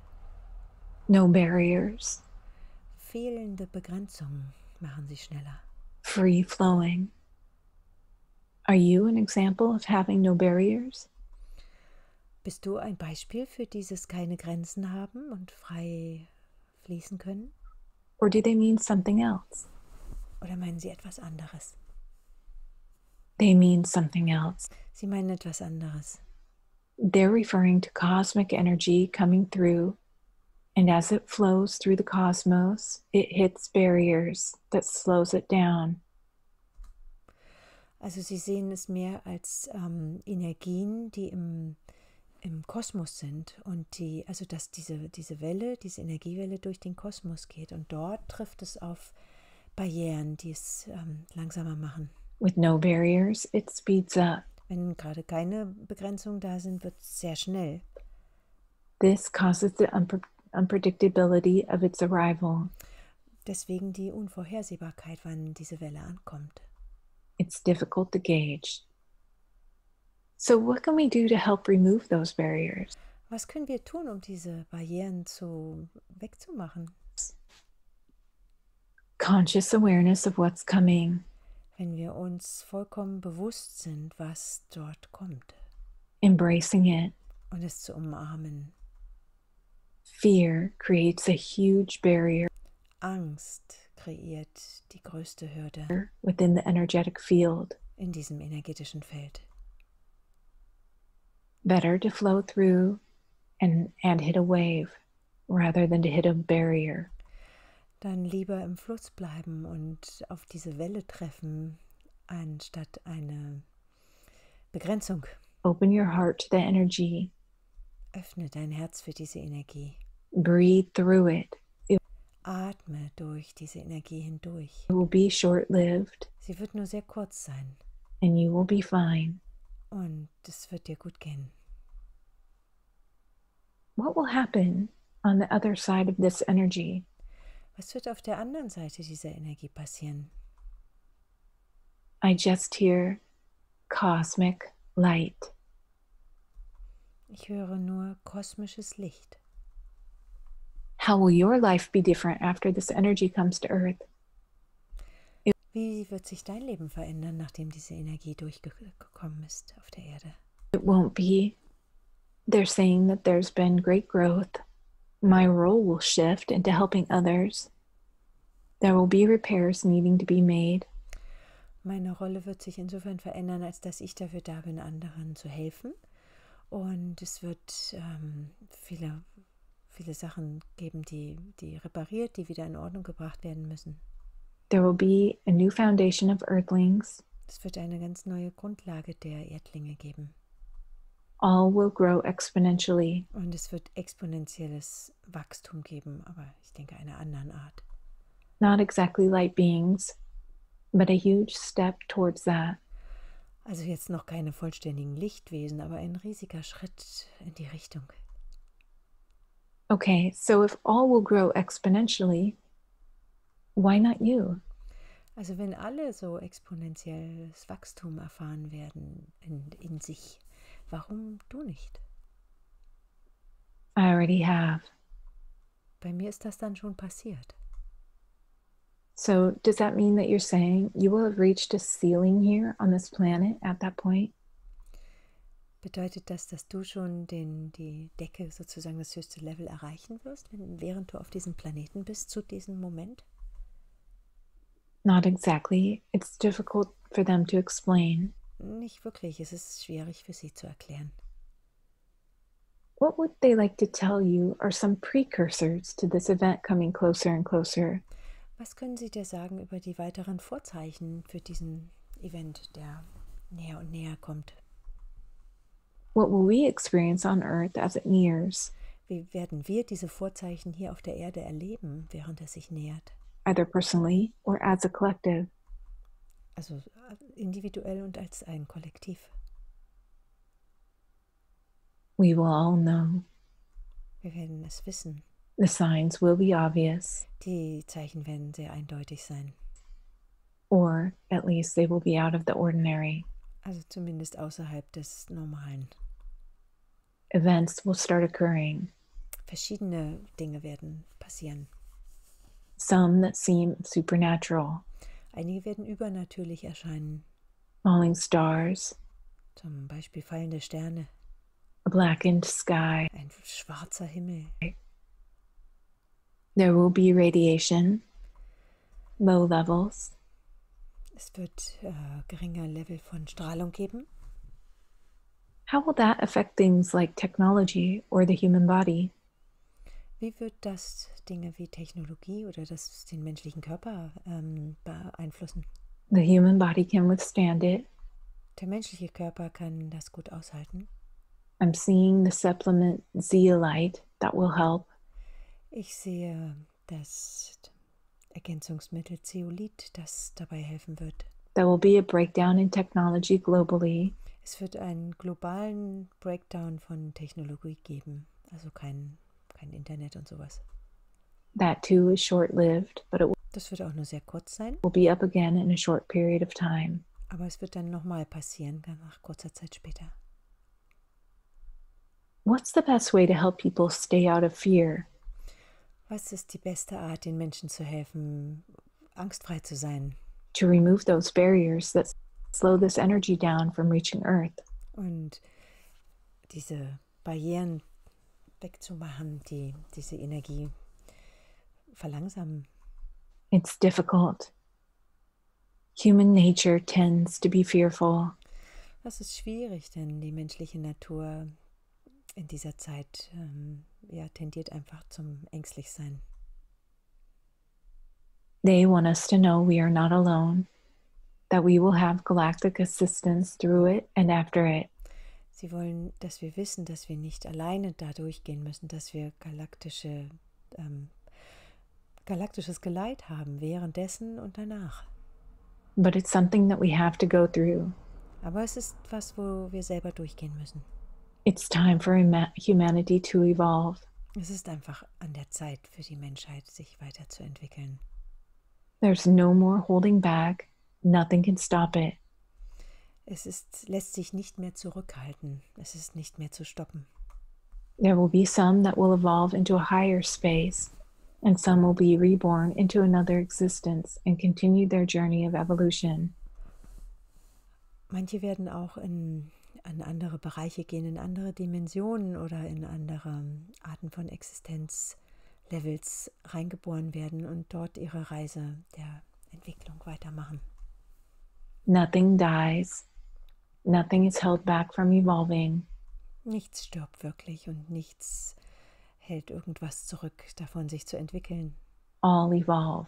No barriers. Fehlende Begrenzungen machen sie schneller. Free flowing. Are you an example of having no barriers? Bist du ein Beispiel für dieses keine Grenzen haben und frei fließen können? Or do they mean something else? Oder meinen sie etwas anderes? They mean something else. Sie meinen etwas anderes. They're referring to cosmic energy coming through, and as it flows through the cosmos, it hits barriers that slows it down. Also sie sehen es mehr als Energien, die im Kosmos sind und also dass diese Welle, diese Energiewelle durch den Kosmos geht und dort trifft es auf Barrieren, die es langsamer machen. With no barriers, it speeds up. Wenn gerade keine Begrenzungen da sind, wird es sehr schnell. This causes the unpredictability of its arrival. Deswegen die Unvorhersehbarkeit, wann diese Welle ankommt. It's difficult to gauge. So what can we do to help remove those barriers? Was können wir tun, um diese Barrieren wegzumachen? Conscious awareness of what's coming. Wenn wir uns vollkommen bewusst sind, was dort kommt. Embracing it. Und es zu umarmen. Fear creates a huge barrier. Angst kreiert die größte Hürde within the energetic field. In diesem energetischen Feld. Better to flow through and hit a wave rather than to hit a barrier. Dann lieber im Fluss bleiben und auf diese Welle treffen, anstatt eine Begrenzung. Open your heart to the energy. Öffne dein Herz für diese Energie. Breathe through it. Atme durch diese Energie hindurch. It will be short-lived. Sie wird nur sehr kurz sein. And you will be fine. Und es wird dir gut gehen. What will happen on the other side of this energy? Was wird auf der anderen Seite dieser Energie passieren? I just hear cosmic light. Ich höre nur kosmisches Licht. How will your life be different after this energy comes to Earth? Wie wird sich dein Leben verändern, nachdem diese Energie durchgekommen ist auf der Erde? It won't be. They're saying that there's been great growth. My role will shift into helping others. There will be repairs needing to be made. Meine Rolle wird sich insofern verändern, als dass ich dafür da bin, anderen zu helfen. Und es wird viele Sachen geben, die repariert, die wieder in Ordnung gebracht werden müssen. There will be a new foundation of earthlings. Es wird eine ganz neue Grundlage der Erdlinge geben. All will grow exponentially. Und es wird exponentielles Wachstum geben, aber ich denke einer anderen Art. Not exactly light beings, but a huge step towards that. Also jetzt noch keine vollständigen Lichtwesen, aber ein riesiger Schritt in die Richtung. Okay, so if all will grow exponentially, why not you? Also wenn alle so exponentielles Wachstum erfahren werden in sich, warum du nicht? I already have. Bei mir ist das dann schon passiert. So does that mean that you're saying you will have reached a ceiling here on this planet at that point? Bedeutet das, dass du schon die Decke, sozusagen das höchste Level erreichen wirst, während du auf diesem Planeten bist, zu diesem Moment? Not exactly. It's difficult for them to explain. Nicht wirklich, es ist schwierig für sie zu erklären. What would they like to tell you are some precursors to this event coming closer and closer? Was können sie dir sagen über die weiteren Vorzeichen für diesen Event, der näher und näher kommt? What will we experience on Earth as it nears? Wie werden wir diese Vorzeichen hier auf der Erde erleben, während es sich nähert? Either personally or as a collective. Also individuell und als ein Kollektiv. We will all know. Wir werden es wissen. The signs will be obvious. Die Zeichen werden sehr eindeutig sein. Or at least they will be out of the ordinary. Also zumindest außerhalb des Normalen. Events will start occurring. Verschiedene Dinge werden passieren. Some that seem supernatural. Einige werden übernatürlich erscheinen. Falling stars. Zum Beispiel fallende Sterne. A blackened sky. Ein schwarzer Himmel. There will be radiation. Low levels. Es wird geringer Level von Strahlung geben. How will that affect things like technology or the human body? Wie wird das Dinge wie Technologie oder den menschlichen Körper beeinflussen? The human body can withstand it. Der menschliche Körper kann das gut aushalten. I'm seeing the supplement zeolite that will help. Ich sehe das Ergänzungsmittel Zeolit, das dabei helfen wird. There will be a breakdown in technology globally. Es wird einen globalen Breakdown von Technologie geben, also kein Internet und sowas. That too is short-lived, but it Das wird auch nur sehr kurz sein, will be up again in a short period of time. aber es wird dann nochmal passieren, nach kurzer Zeit später. What's the best way to help people stay out of fear? Was ist die beste Art, den Menschen zu helfen, angstfrei zu sein To remove those barriers that slow this energy down from reaching Earth? und diese Barrieren wegzumachen, die diese Energie verlangsamen? It's difficult. Human nature tends to be fearful. Das ist schwierig, denn die menschliche Natur in dieser Zeit tendiert einfach zum Ängstlichsein. They want us to know we are not alone, that we will have galactic assistance through it and after it. Sie wollen, dass wir wissen, dass wir nicht alleine da durchgehen müssen, dass wir galaktisches Geleit haben, währenddessen und danach. But it's something that we have to go through. Aber es ist was, wo wir selber durchgehen müssen. It's time for humanity to evolve. Es ist einfach an der Zeit für die Menschheit, sich weiterzuentwickeln. There's no more holding back. Nothing can stop it. Lässt sich nicht mehr zurückhalten. Es ist nicht mehr zu stoppen. There will be some that will evolve into a higher space, and some will be reborn into another existence and continue their journey of evolution. Manche werden auch an andere Bereiche gehen, in andere Dimensionen oder in andere Arten von Existenzlevels reingeboren werden und dort ihre Reise der Entwicklung weitermachen. Nothing dies. Nothing is held back from evolving. Nichts stirbt wirklich und nichts hält irgendwas zurück davon, sich zu entwickeln. All evolve.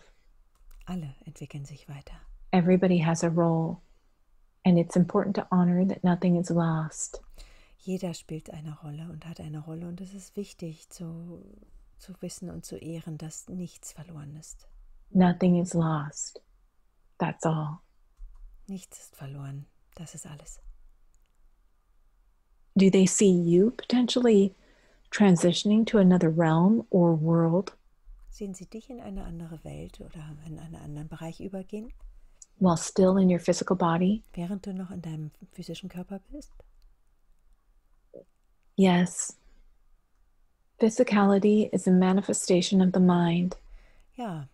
Alle entwickeln sich weiter. Everybody has a role, and it's important to honor that nothing is lost. Jeder spielt eine Rolle und hat eine Rolle und es ist wichtig zu wissen und zu ehren, dass nichts verloren ist. Nothing is lost. That's all. Nichts ist verloren. Das ist alles. Do they see you potentially transitioning to another realm or world? Sehen Sie dich in eine andere Welt oder in einen anderen Bereich übergehen, while still in your physical body? während du noch in deinem physischen Körper bist? Yes. Physicality is a manifestation of the mind. Ja,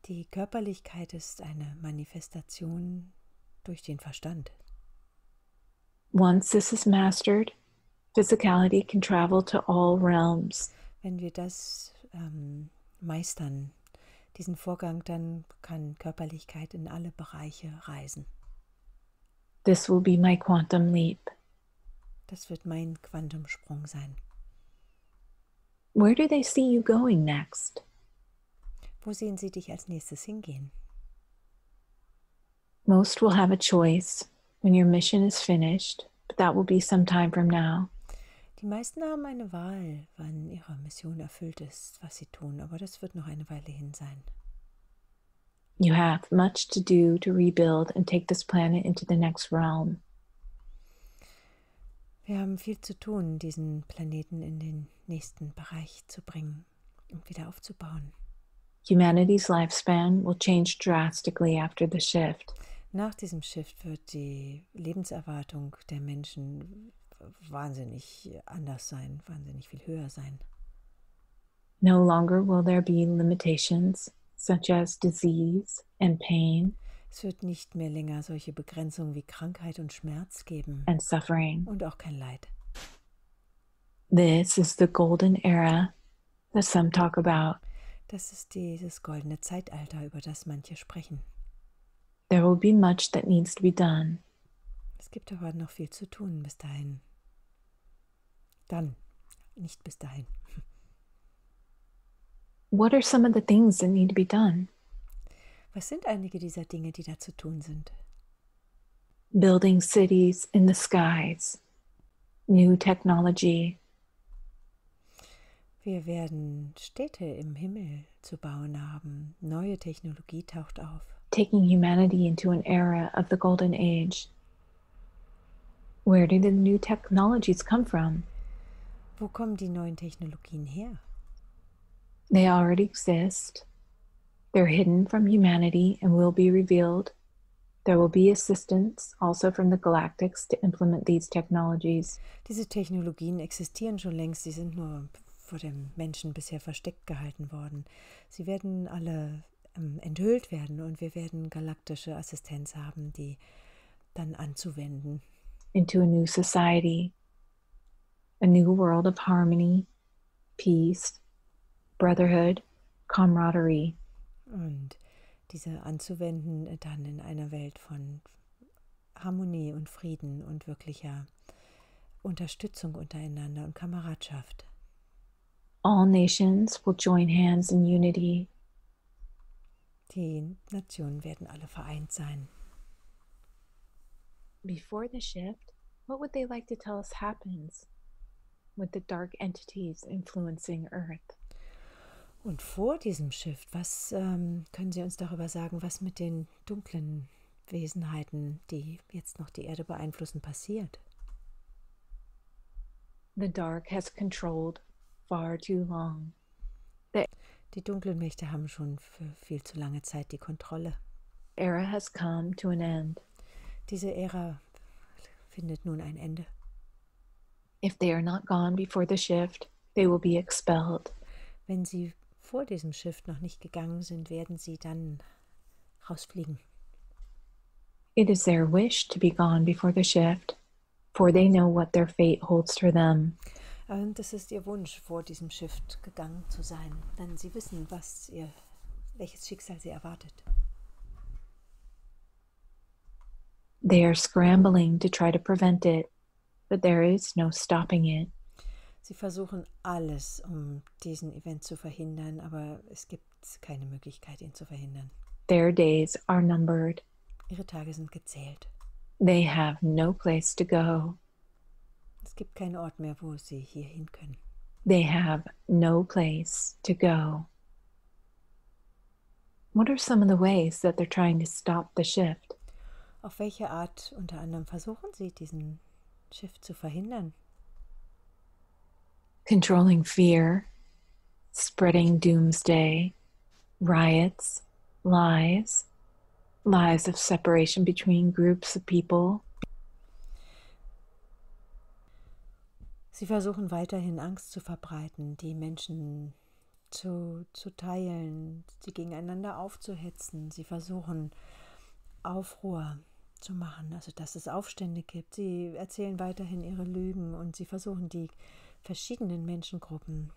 die Körperlichkeit ist eine Manifestation durch den Verstand. Once this is mastered, physicality can travel to all realms. Wenn wir das meistern, diesen Vorgang, dann kann Körperlichkeit in alle Bereiche reisen. This will be my quantum leap. Das wird mein Quantumsprung sein. Where do they see you going next? Wo sehen Sie dich als nächstes hingehen? Most will have a choice when your mission is finished, but that will be some time from now. Die meisten haben eine Wahl, wann ihre Mission erfüllt ist, was sie tun, aber das wird noch eine Weile hin sein. You have much to do to rebuild and take this planet into the next realm. Wir haben viel zu tun, diesen Planeten in den nächsten Bereich zu bringen und wieder aufzubauen. Humanity's lifespan will change drastically after the shift. Nach diesem Shift wird die Lebenserwartung der Menschen wahnsinnig anders sein, wahnsinnig viel höher sein. No longer will there be limitations such as disease and pain Es wird nicht mehr länger solche Begrenzungen wie Krankheit und Schmerz geben and suffering. und auch kein Leid. This is the golden era that some talk about. Das ist dieses goldene Zeitalter, über das manche sprechen. There will be much that needs to be done. Es gibt aber noch viel zu tun bis dahin. Dann, nicht bis dahin. What are some of the things that need to be done? Was sind einige dieser Dinge, die da zu tun sind? Building cities in the skies, new technology. Wir werden Städte im Himmel zu bauen haben. Neue Technologie taucht auf. Taking humanity into an era of the golden age. Where do the new technologies come from? Wo kommen die neuen Technologien her? They already exist. They're hidden from humanity and will be revealed. There will be assistance also from the galactics to implement these technologies. Diese Technologien existieren schon längst, sie sind nur vor dem Menschen bisher versteckt gehalten worden. Sie werden alle enthüllt werden und wir werden galaktische Assistenz haben, die dann anzuwenden. Into a new society, a new world of harmony, peace, brotherhood, camaraderie. Und diese anzuwenden dann in einer Welt von Harmonie und Frieden und wirklicher Unterstützung untereinander und Kameradschaft. All nations will join hands in unity. Die Nationen werden alle vereint sein. Before the shift, what would they like to tell us happens with the dark entities influencing Earth? Und vor diesem Shift, was können Sie uns darüber sagen, was mit den dunklen Wesenheiten, die jetzt noch die Erde beeinflussen, passiert? The dark has controlled far too long. Die dunklen Mächte haben schon für viel zu lange Zeit die Kontrolle. Era has come to an end. Diese Ära findet nun ein Ende. If they are not gone before the shift, they will be expelled. Wenn sie vor diesem Shift noch nicht gegangen sind, werden sie dann rausfliegen. It is their wish to be gone before the shift, for they know what their fate holds for them. Und es ist ihr Wunsch, vor diesem Shift gegangen zu sein, denn sie wissen, welches Schicksal sie erwartet. They are scrambling to try to prevent it, but there is no stopping it. Sie versuchen alles, um diesen Event zu verhindern, aber es gibt keine Möglichkeit, ihn zu verhindern. Their days are numbered. Ihre Tage sind gezählt. They have no place to go. Es gibt keinen Ort mehr, wo sie hier hin können. They have no place to go. What are some of the ways that they're trying to stop the shift? Auf welche Art unter anderem versuchen sie, diesen Shift zu verhindern? Controlling fear, spreading doomsday, riots, lies of separation between groups of people. Sie versuchen weiterhin Angst zu verbreiten, die Menschen zu teilen, sie gegeneinander aufzuhetzen. Sie versuchen Aufruhr zu machen, also dass es Aufstände gibt. Sie erzählen weiterhin ihre Lügen und sie versuchen die verschiedenen Menschengruppen,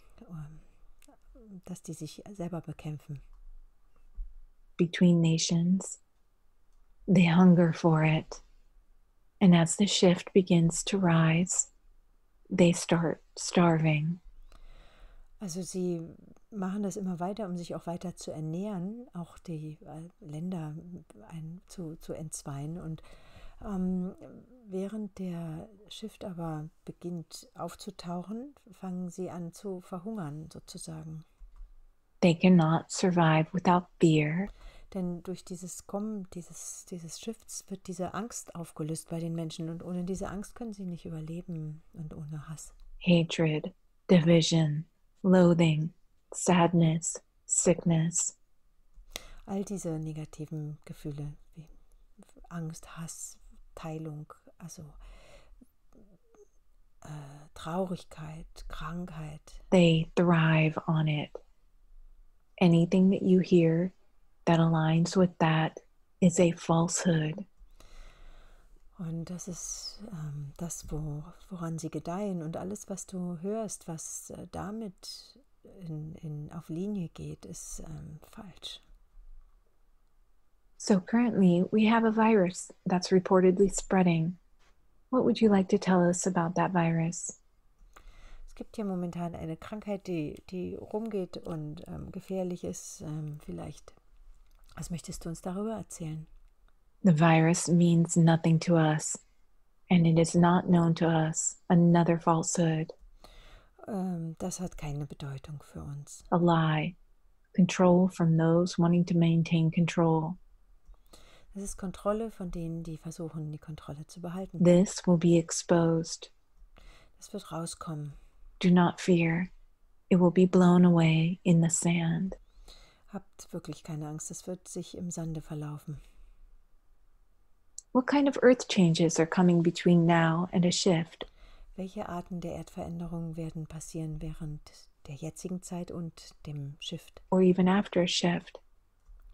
dass die sich selber bekämpfen. Between nations, they hunger for it. And as the shift begins to rise, they start starving. Also sie machen das immer weiter, um sich auch weiter zu ernähren, auch die Länder zu entzweien. Und während der Shift aber beginnt aufzutauchen, fangen sie an zu verhungern sozusagen. They cannot survive without fear. Denn durch dieses Kommen dieses Shifts wird diese Angst aufgelöst bei den Menschen und ohne diese Angst können sie nicht überleben und ohne Hass. Hatred, division, loathing, sadness, sickness. All diese negativen Gefühle wie Angst, Hass, Teilung, also Traurigkeit, Krankheit. They thrive on it. Anything that you hear that aligns with that is a falsehood. Und das ist das, woran sie gedeihen. Und alles, was du hörst, was damit auf Linie geht, ist falsch. So currently we have a virus that's reportedly spreading. What would you like to tell us about that virus? Es gibt ja momentan eine Krankheit, die rumgeht und gefährlich ist. Vielleicht Was möchtest du uns darüber erzählen? The virus means nothing to us, and it is not known to us. Another falsehood. Das hat keine Bedeutung für uns. A lie. Control from those wanting to maintain control. Das ist Kontrolle von denen, die versuchen, die Kontrolle zu behalten. This will be exposed. Das wird rauskommen. Do not fear. It will be blown away in the sand. Habt wirklich keine Angst, es wird sich im Sande verlaufen. What kind of earth changes are coming between now and a shift? Welche Arten der Erdveränderungen werden passieren während der jetzigen Zeit und dem Shift? Or even after a shift?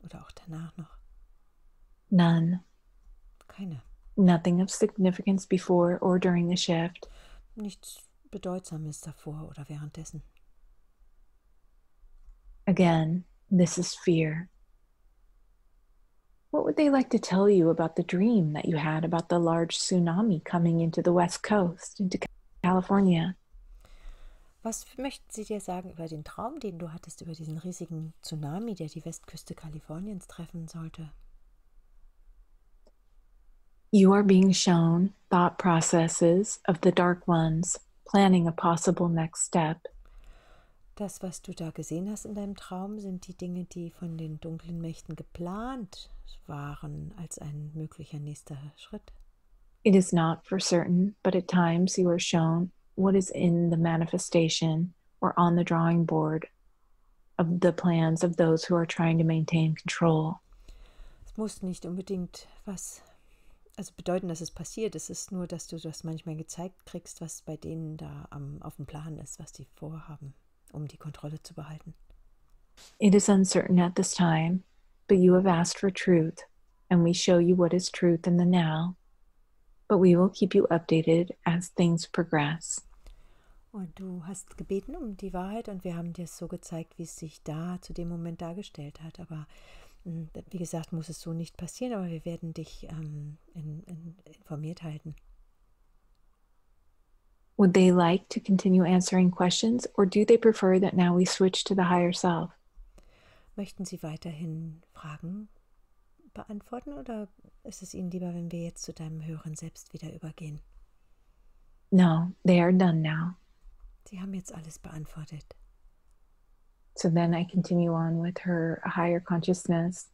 Oder auch danach noch? None. Keine. Nothing of significance before or during the shift. Nichts Bedeutsames davor oder währenddessen. Again, this is fear. What would they like to tell you about the dream that you had about the large tsunami coming into the West Coast, into California? Was möchten Sie dir sagen über den Traum, den du hattest, über diesen riesigen Tsunami, der die Westküste Kaliforniens treffen sollte? You are being shown thought processes of the dark ones, planning a possible next step. Das, was du da gesehen hast in deinem Traum, sind die Dinge, die von den dunklen Mächten geplant waren als ein möglicher nächster Schritt. It is not for certain, but at times you are shown what is in the manifestation or on the drawing board of the plans of those who are trying to maintain control. Es muss nicht unbedingt bedeuten, dass es passiert. Es ist nur, dass du das manchmal gezeigt kriegst, was bei denen da auf dem Plan ist, was die vorhaben, um die Kontrolle zu behalten. It is uncertain at this time, but you have asked for truth, and we show you what is truth in the now, but we will keep you updated as things progress. Und du hast gebeten um die Wahrheit und wir haben dir es so gezeigt, wie es sich da zu dem Moment dargestellt hat. Aber wie gesagt, muss es so nicht passieren, aber wir werden dich informiert halten. Would they like to continue answering questions, or do they prefer that now we switch to the higher self? Möchten Sie weiterhin Fragen beantworten oder ist es Ihnen lieber, wenn wir jetzt zu deinem höheren Selbst wieder übergehen? No, they are done now. Sie haben jetzt alles beantwortet. So then I continue on with her higher consciousness.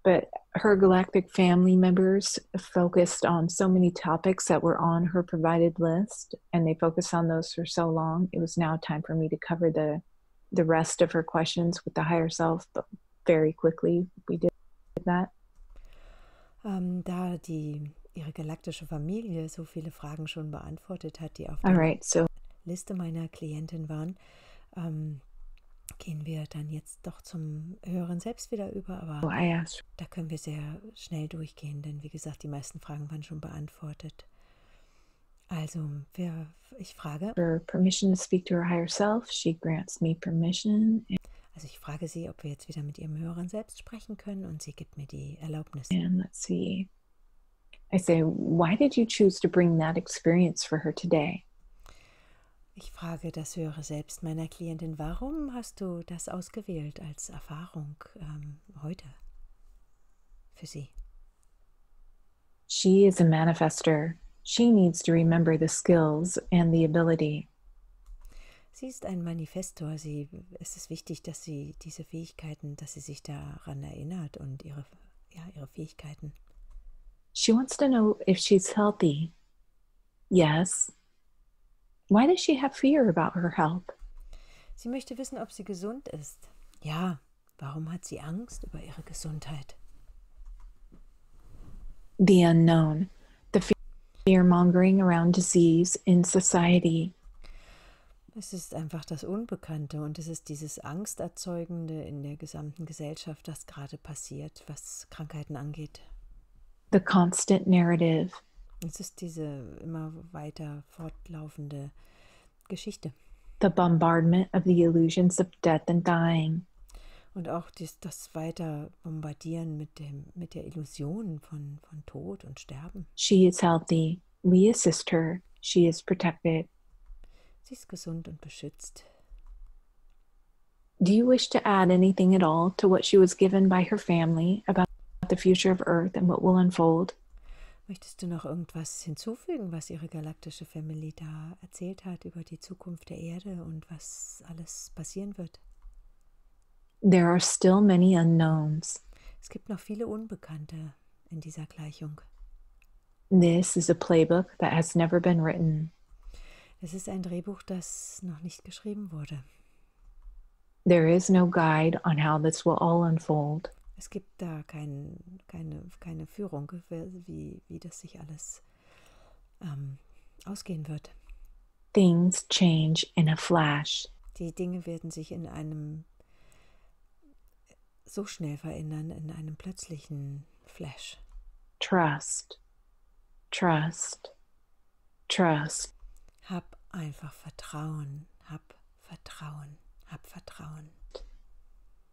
But her galactic family members focused on so many topics that were on her provided list, and they focused on those for so long. It was now time for me to cover the rest of her questions with the higher self, but very quickly we did that. Da ihre galaktische Familie so viele Fragen schon beantwortet hat, die auf der Liste meiner Klientin waren, gehen wir dann jetzt doch zum höheren Selbst wieder über, aber da können wir sehr schnell durchgehen, denn wie gesagt, die meisten Fragen waren schon beantwortet. Also, ich frage. For permission to speak to her higher self, she grants me permission. Also ich frage sie, ob wir jetzt wieder mit ihrem höheren Selbst sprechen können und sie gibt mir die Erlaubnis. And let's see. I say, why did you choose to bring that experience for her today? Ich frage das höhere Selbst meiner Klientin, warum hast du das ausgewählt als Erfahrung heute für sie? She is a manifester. She needs to remember the skills and the ability. Sie ist ein Manifestor. Es ist wichtig, dass sie diese Fähigkeiten, dass sie sich daran erinnert und ihre Fähigkeiten. She wants to know if she's healthy. Yes. Why does she have fear about her health? Sie möchte wissen, ob sie gesund ist. Ja, warum hat sie Angst über ihre Gesundheit? The unknown, the fear-mongering around disease in society. Es ist einfach das Unbekannte und es ist dieses Angsterzeugende in der gesamten Gesellschaft, das gerade passiert, was Krankheiten angeht. The constant narrative. Es ist diese immer weiter fortlaufende Geschichte. The bombardment of the illusions of death and dying. Und auch das weiter Bombardieren mit der Illusion von Tod und Sterben. She is healthy. We assist her. She is protected. Sie ist gesund und beschützt. Do you wish to add anything at all to what she was given by her family about the future of Earth and what will unfold? Möchtest du noch irgendwas hinzufügen, was ihre galaktische Family da erzählt hat über die Zukunft der Erde und was alles passieren wird? There are still many unknowns. Es gibt noch viele Unbekannte in dieser Gleichung. This is a playbook that has never been written. Es ist ein Drehbuch, das noch nicht geschrieben wurde. There is no guide on how this will all unfold. Es gibt da keine Führung, wie das sich alles ausgehen wird. Things change in a flash. Die Dinge werden sich in einem so schnell verändern, in einem plötzlichen Flash. Trust, trust, trust. Hab einfach Vertrauen, hab Vertrauen, hab Vertrauen.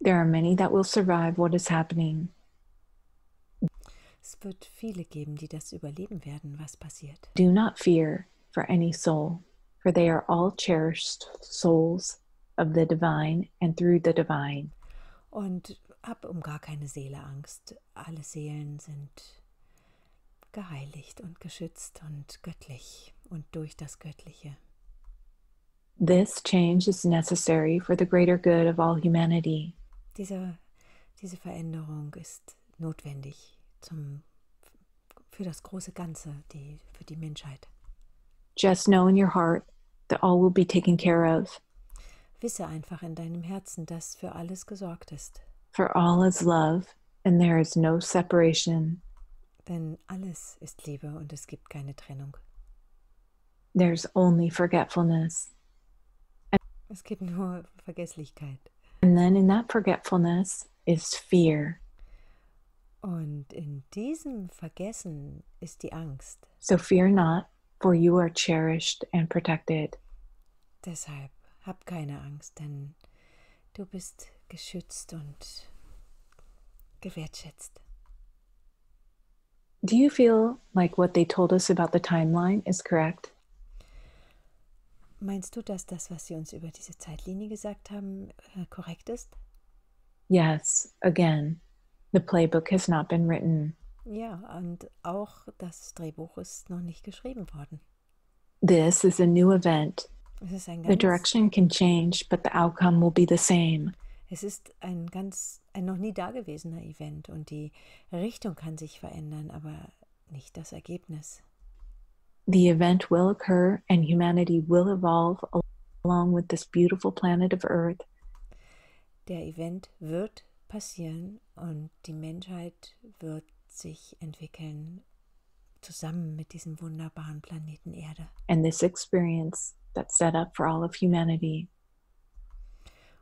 There are many that will survive what is happening. Es wird viele geben, die das überleben werden, was passiert. Do not fear for any soul, for they are all cherished souls of the divine and through the divine. Und hab um gar keine Seele Angst. Alle Seelen sind geheiligt und geschützt und göttlich und durch das Göttliche. This change is necessary for the greater good of all humanity. Diese Veränderung ist notwendig für das große Ganze, für die Menschheit. Just know in your heart that all will be taken care of. Wisse einfach in deinem Herzen, dass für alles gesorgt ist. For all is love, and there is no separation. Denn alles ist Liebe und es gibt keine Trennung. There's only forgetfulness. Es gibt nur Vergesslichkeit. And then in that forgetfulness is fear. Und in diesem Vergessen ist die Angst. So fear not, for you are cherished and protected. Deshalb hab keine Angst, denn du bist geschützt und gewertschätzt. Do you feel like what they told us about the timeline is correct? Meinst du, dass das, was sie uns über diese Zeitlinie gesagt haben, korrekt ist? Yes, again, the playbook has not been written. Ja, und auch das Drehbuch ist noch nicht geschrieben worden. This is a new event. Es ist The direction can change, but the outcome will be the same. Es ist ein noch nie dagewesener Event und die Richtung kann sich verändern, aber nicht das Ergebnis. The event will occur and humanity will evolve along with this beautiful planet of Earth. Der Event wird passieren und die Menschheit wird sich entwickeln, zusammen mit diesem wunderbaren Planeten Erde. And this experience that's set up for all of humanity.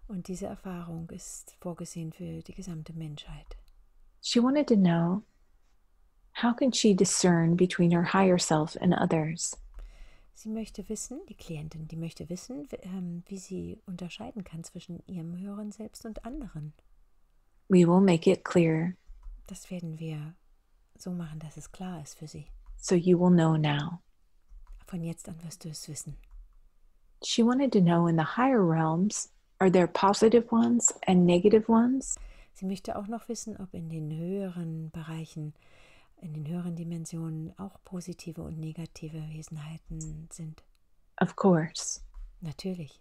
Und diese Erfahrung ist vorgesehen für die gesamte Menschheit. She wanted to know, how can she discern between her higher self and others? Sie möchte wissen, die Klientin, die möchte wissen, wie sie unterscheiden kann zwischen ihrem höheren Selbst und anderen. We will make it clear. Das werden wir so machen, dass es klar ist für sie. So you will know now. Von jetzt an wirst du es wissen. She wanted to know, in the higher realms, are there positive ones and negative ones? Sie möchte auch noch wissen, ob in den höheren Bereichen, in den höheren Dimensionen auch positive und negative Wesenheiten sind. Of course. Natürlich.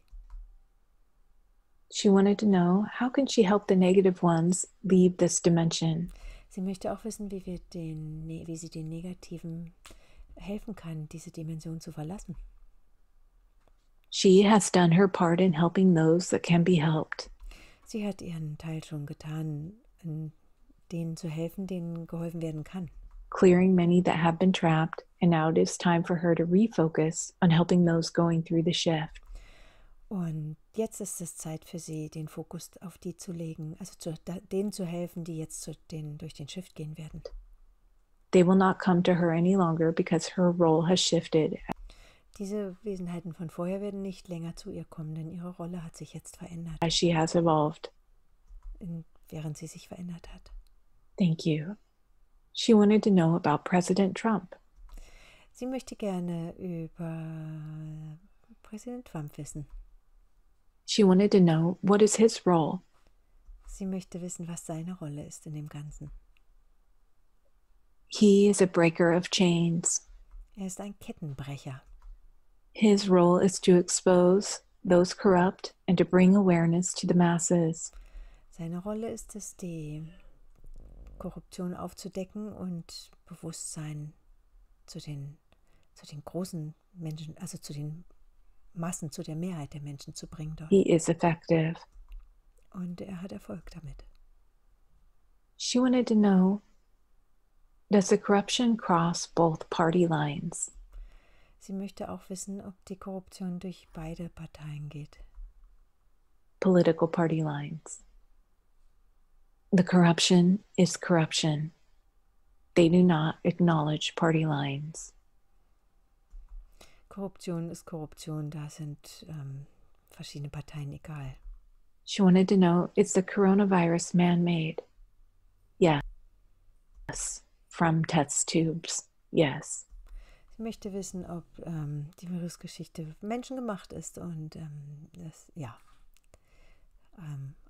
She wanted to know, how can she help the negative ones leave this dimension? Sie möchte auch wissen, wie sie den Negativen helfen kann, diese Dimension zu verlassen. She has done her part in helping those that can be helped. Sie hat ihren Teil schon getan, denen zu helfen, denen geholfen werden kann. Clearing many that have been trapped, and now it is time for her to refocus on helping those going through the shift. Und jetzt ist es Zeit für sie, den Fokus auf die zu legen, also denen zu helfen, die jetzt durch den Shift gehen werden. They will not come to her any longer because her role has shifted. Diese Wesenheiten von vorher werden nicht länger zu ihr kommen, denn ihre Rolle hat sich jetzt verändert, As she has evolved. während sie sich verändert hat. Thank you. She wanted to know about President Trump. Sie möchte gerne über Präsident Trump wissen. She wanted to know, what is his role? Sie möchte wissen, was seine Rolle ist in dem Ganzen. He is a breaker of chains. Er ist ein Kettenbrecher. His role is to expose those corrupt and to bring awareness to the masses. Seine Rolle ist es, die Korruption aufzudecken und Bewusstsein zu den großen Menschen, also zu den Massen, zu der Mehrheit der Menschen zu bringen dort. He is effective. Und er hat Erfolg damit. She wanted to know, does the corruption cross both party lines? Sie möchte auch wissen, ob die Korruption durch beide Parteien geht. Political party lines. The corruption is corruption. They do not acknowledge party lines. Korruption ist Korruption, da sind verschiedene Parteien egal. She wanted to know, is the coronavirus man-made? Yes. From test tubes. Yes. Sie möchte wissen, ob die Virusgeschichte menschengemacht ist und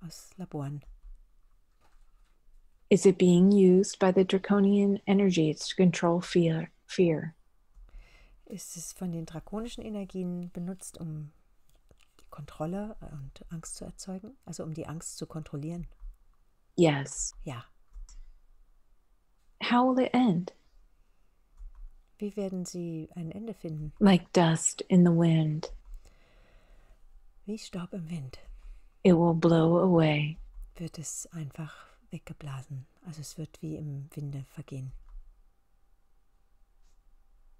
aus Laboren. Is it being used by the draconian energies to control fear? Ist es von den drakonischen Energien benutzt, um die Kontrolle und Angst zu erzeugen? Also um die Angst zu kontrollieren? Yes. Ja. How will it end? Wie werden sie ein Ende finden? Like dust in the wind. Wie Staub im Wind. It will blow away. Wird es einfach weggeblasen. Also es wird wie im Winde vergehen.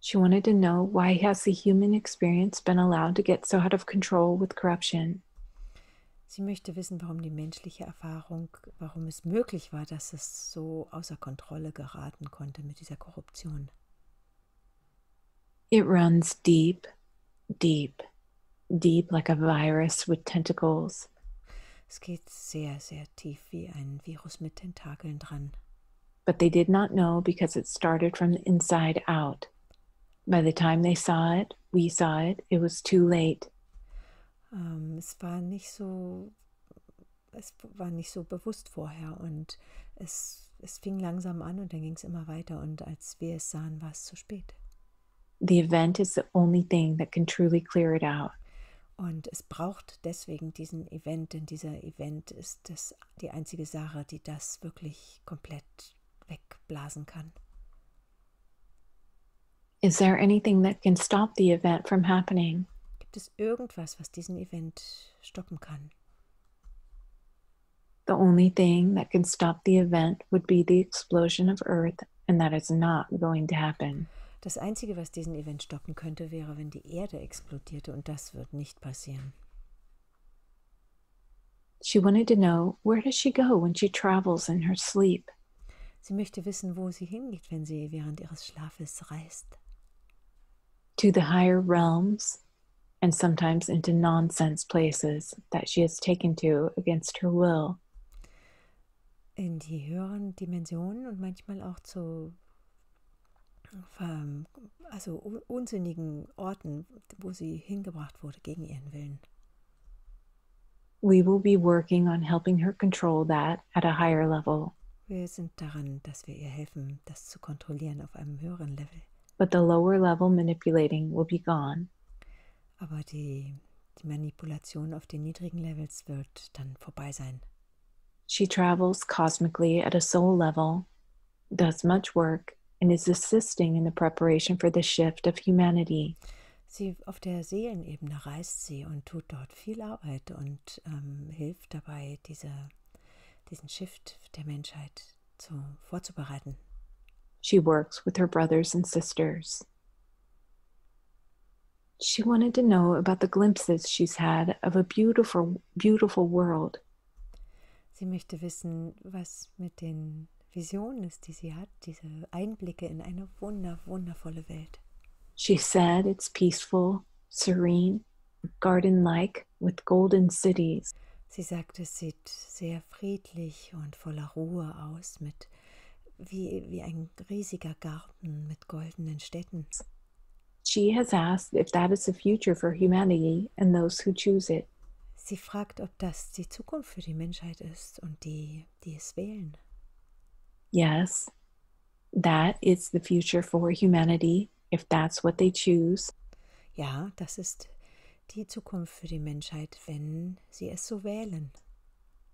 She wanted to know, why has the human experience been allowed to get so out of control with corruption? Sie möchte wissen, warum die menschliche Erfahrung, warum es möglich war, dass es so außer Kontrolle geraten konnte mit dieser Korruption. It runs deep, deep, deep like a virus with tentacles. Es geht sehr, sehr tief wie ein Virus mit Tentakeln dran. But they did not know because it started from the inside out. By the time they saw it, we saw it, it was too late. Es war nicht so bewusst vorher und es fing langsam an und dann ging es immer weiter und als wir es sahen, war es zu spät. The event is the only thing that can truly clear it out. Und es braucht deswegen diesen Event, denn dieser Event ist die einzige Sache, die das wirklich komplett wegblasen kann. Is there anything that can stop the event from happening? Gibt es irgendwas, was diesen Event stoppen kann? The only thing that can stop the event would be the explosion of Earth, and that is not going to happen. Das Einzige, was diesen Event stoppen könnte, wäre, wenn die Erde explodierte, und das wird nicht passieren. She wanted to know, where does she go when she travels in her sleep? Sie möchte wissen, wo sie hingeht, wenn sie während ihres Schlafes reist. To the higher realms, and sometimes into nonsense places that she has taken to against her will. In die höheren Dimensionen und manchmal auch zu unsinnigen Orten, wo sie hingebracht wurde gegen ihren Willen. We will be working on helping her control that at a higher level. Wir sind daran, dass wir ihr helfen, das zu kontrollieren auf einem höheren Level. But the lower level manipulating will be gone. Aber die Manipulation auf den niedrigen Levels wird dann vorbei sein. She travels cosmically at a soul level, does much work, and is assisting in the preparation for the shift of humanity. Sie auf der Seelenebene reist sie und tut dort viel Arbeit und hilft dabei, diesen Shift der Menschheit vorzubereiten. She works with her brothers and sisters. She wanted to know about the glimpses she's had of a beautiful, beautiful world. Sie möchte wissen, was mit den Visionen ist, die sie hat, diese Einblicke in eine wundervolle Welt. She said it's peaceful, serene, garden-like, with golden cities. Sie sagt, es sieht sehr friedlich und voller Ruhe aus, wie ein riesiger Garten mit goldenen Städten. She has asked if that is the future for humanity and those who choose it. Sie fragt, ob das die Zukunft für die Menschheit ist und die es wählen. Yes, that is the future for humanity, if that's what they choose. Ja, das ist die Zukunft für die Menschheit, wenn sie es so wählen.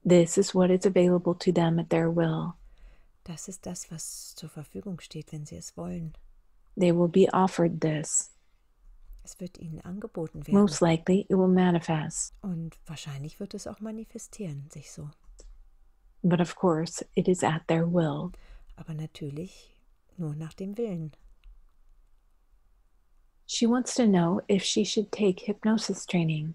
This is what is available to them at their will. Das ist das, was zur Verfügung steht, wenn sie es wollen. They will be offered this. Es wird ihnen angeboten werden. Most likely it will manifest. Und wahrscheinlich wird es auch manifestieren, sich so. But of course, it is at their will. Aber natürlich nur nach dem Willen. She wants to know if she should take hypnosis training.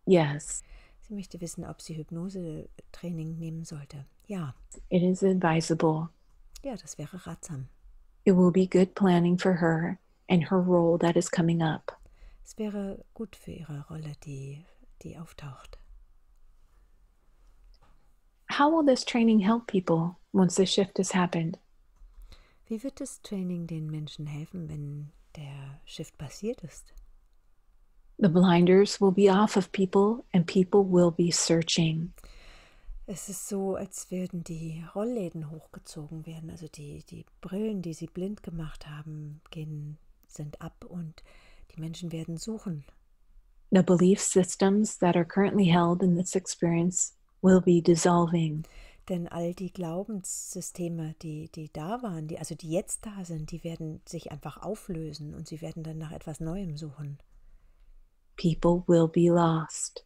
Yes, Sie möchte wissen, ob sie Hypnose-Training nehmen sollte. Ja, it is advisable. ja, das wäre ratsam. It will be good planning for her and her role that is coming up. Es wäre gut für ihre Rolle, die auftaucht. How will this training help people once the shift has happened? Wie wird das Training den Menschen helfen, wenn der Shift passiert ist? The blinders will be off of people and people will be searching. Es ist so, als würden die Rollläden hochgezogen werden, also die Brillen, die sie blind gemacht haben, sind ab und die Menschen werden suchen. The belief systems that are currently held in this experience will be dissolving. Denn all die Glaubenssysteme, die da waren, die jetzt da sind, die werden sich einfach auflösen und sie werden dann nach etwas Neuem suchen. People will be lost.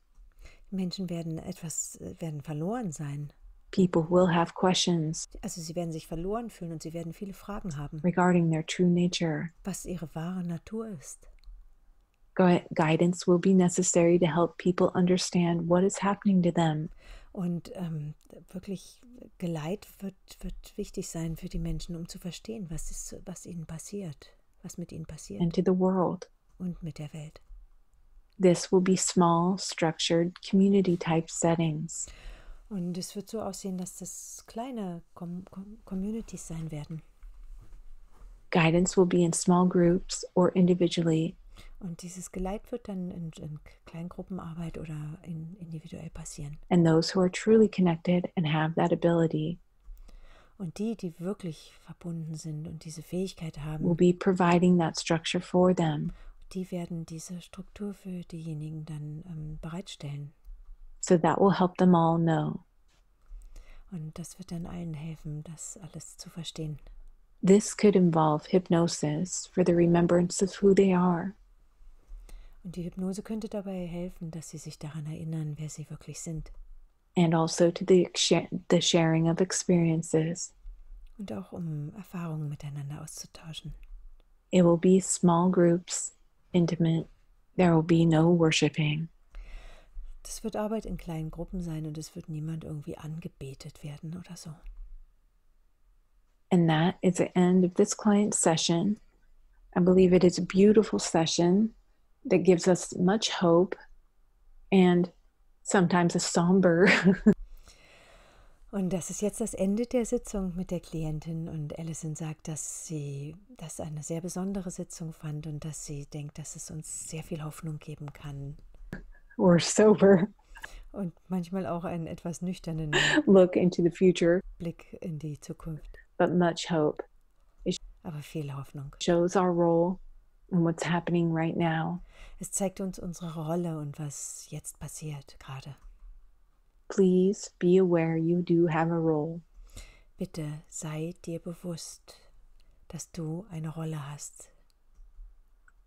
Menschen werden verloren sein. People will have questions Also sie werden sich verloren fühlen und sie werden viele Fragen haben, regarding their true nature. was ihre wahre Natur ist. Guidance will be necessary to help people understand what is happening to them. Und wirklich Geleit wird wichtig sein für die Menschen, um zu verstehen, was ihnen passiert, was mit ihnen passiert And to the world. und mit der Welt. This will be small, structured, community-type settings. Und es wird so aussehen, dass das kleine Communities sein werden. Guidance will be in small groups or individually. Und dieses Geleit wird dann in Kleingruppenarbeit oder individuell passieren. And those who are truly connected and have that ability Und die wirklich verbunden sind und diese Fähigkeit will haben, be providing that structure for them. die werden diese Struktur für diejenigen dann bereitstellen. So that will help them all know. Und das wird dann allen helfen, das alles zu verstehen. This could involve hypnosis for the remembrance of who they are. Und die Hypnose könnte dabei helfen, dass sie sich daran erinnern, wer sie wirklich sind. And also to the sharing of experiences. Und auch um Erfahrungen miteinander auszutauschen. It will be small groups, intimate. There will be no worshiping. Das wird Arbeit in kleinen Gruppen sein und es wird niemand irgendwie angebetet werden oder so. And that is the end of this client session. I believe it is a beautiful session that gives us much hope and sometimes a somber. Und das ist jetzt das Ende der Sitzung mit der Klientin und Allison sagt, dass sie das eine sehr besondere Sitzung fand und dass sie denkt, dass es uns sehr viel Hoffnung geben kann. Or sober. Und manchmal auch einen etwas nüchternen Look into the future. Blick in die Zukunft. But much hope. Aber viel Hoffnung. Shows our role and what's happening right now. Es zeigt uns unsere Rolle und was jetzt passiert gerade. Please be aware you do have a role. Bitte sei dir bewusst, dass du eine Rolle hast.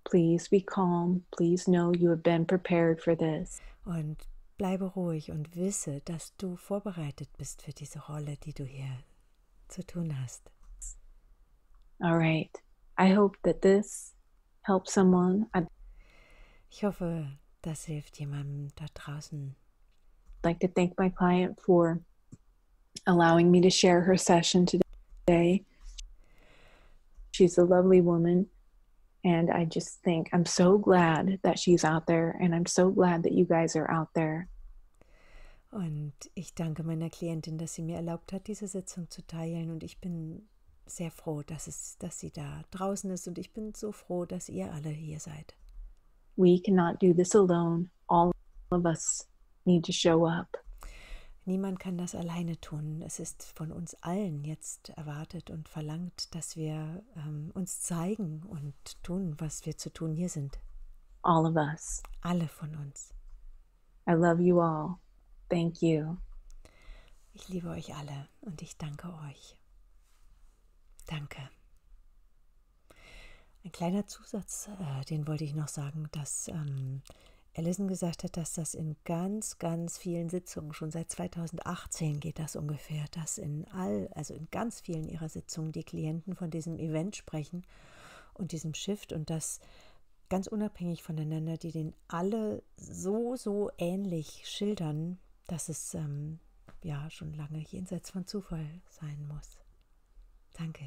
Please be calm. Please know you have been prepared for this. Und bleibe ruhig und wisse, dass du vorbereitet bist für diese Rolle, die du hier zu tun hast. All right. I hope that this helps someone. Ich hoffe, das hilft jemandem da draußen. I'd like to thank my client for allowing me to share her session today. She's a lovely woman, and I just think I'm so glad that she's out there, and I'm so glad that you guys are out there. Und ich danke meiner Klientin, dass sie mir erlaubt hat, diese Sitzung zu teilen. Und ich bin sehr froh, dass sie da draußen ist. Und ich bin so froh, dass ihr alle hier seid. We cannot do this alone. All of us need to show up. Niemand kann das alleine tun. Es ist von uns allen jetzt erwartet und verlangt, dass wir uns zeigen und tun, was wir zu tun hier sind. All of us. Alle von uns. I love you all. Thank you. Ich liebe euch alle und ich danke euch. Danke. Ein kleiner Zusatz, den wollte ich noch sagen, dass Allison gesagt hat, dass das in ganz, ganz vielen Sitzungen, schon seit 2018 geht das ungefähr, dass in ganz vielen ihrer Sitzungen die Klienten von diesem Event sprechen und diesem Shift und das ganz unabhängig voneinander, die den alle so ähnlich schildern, dass es schon lange jenseits von Zufall sein muss. Danke.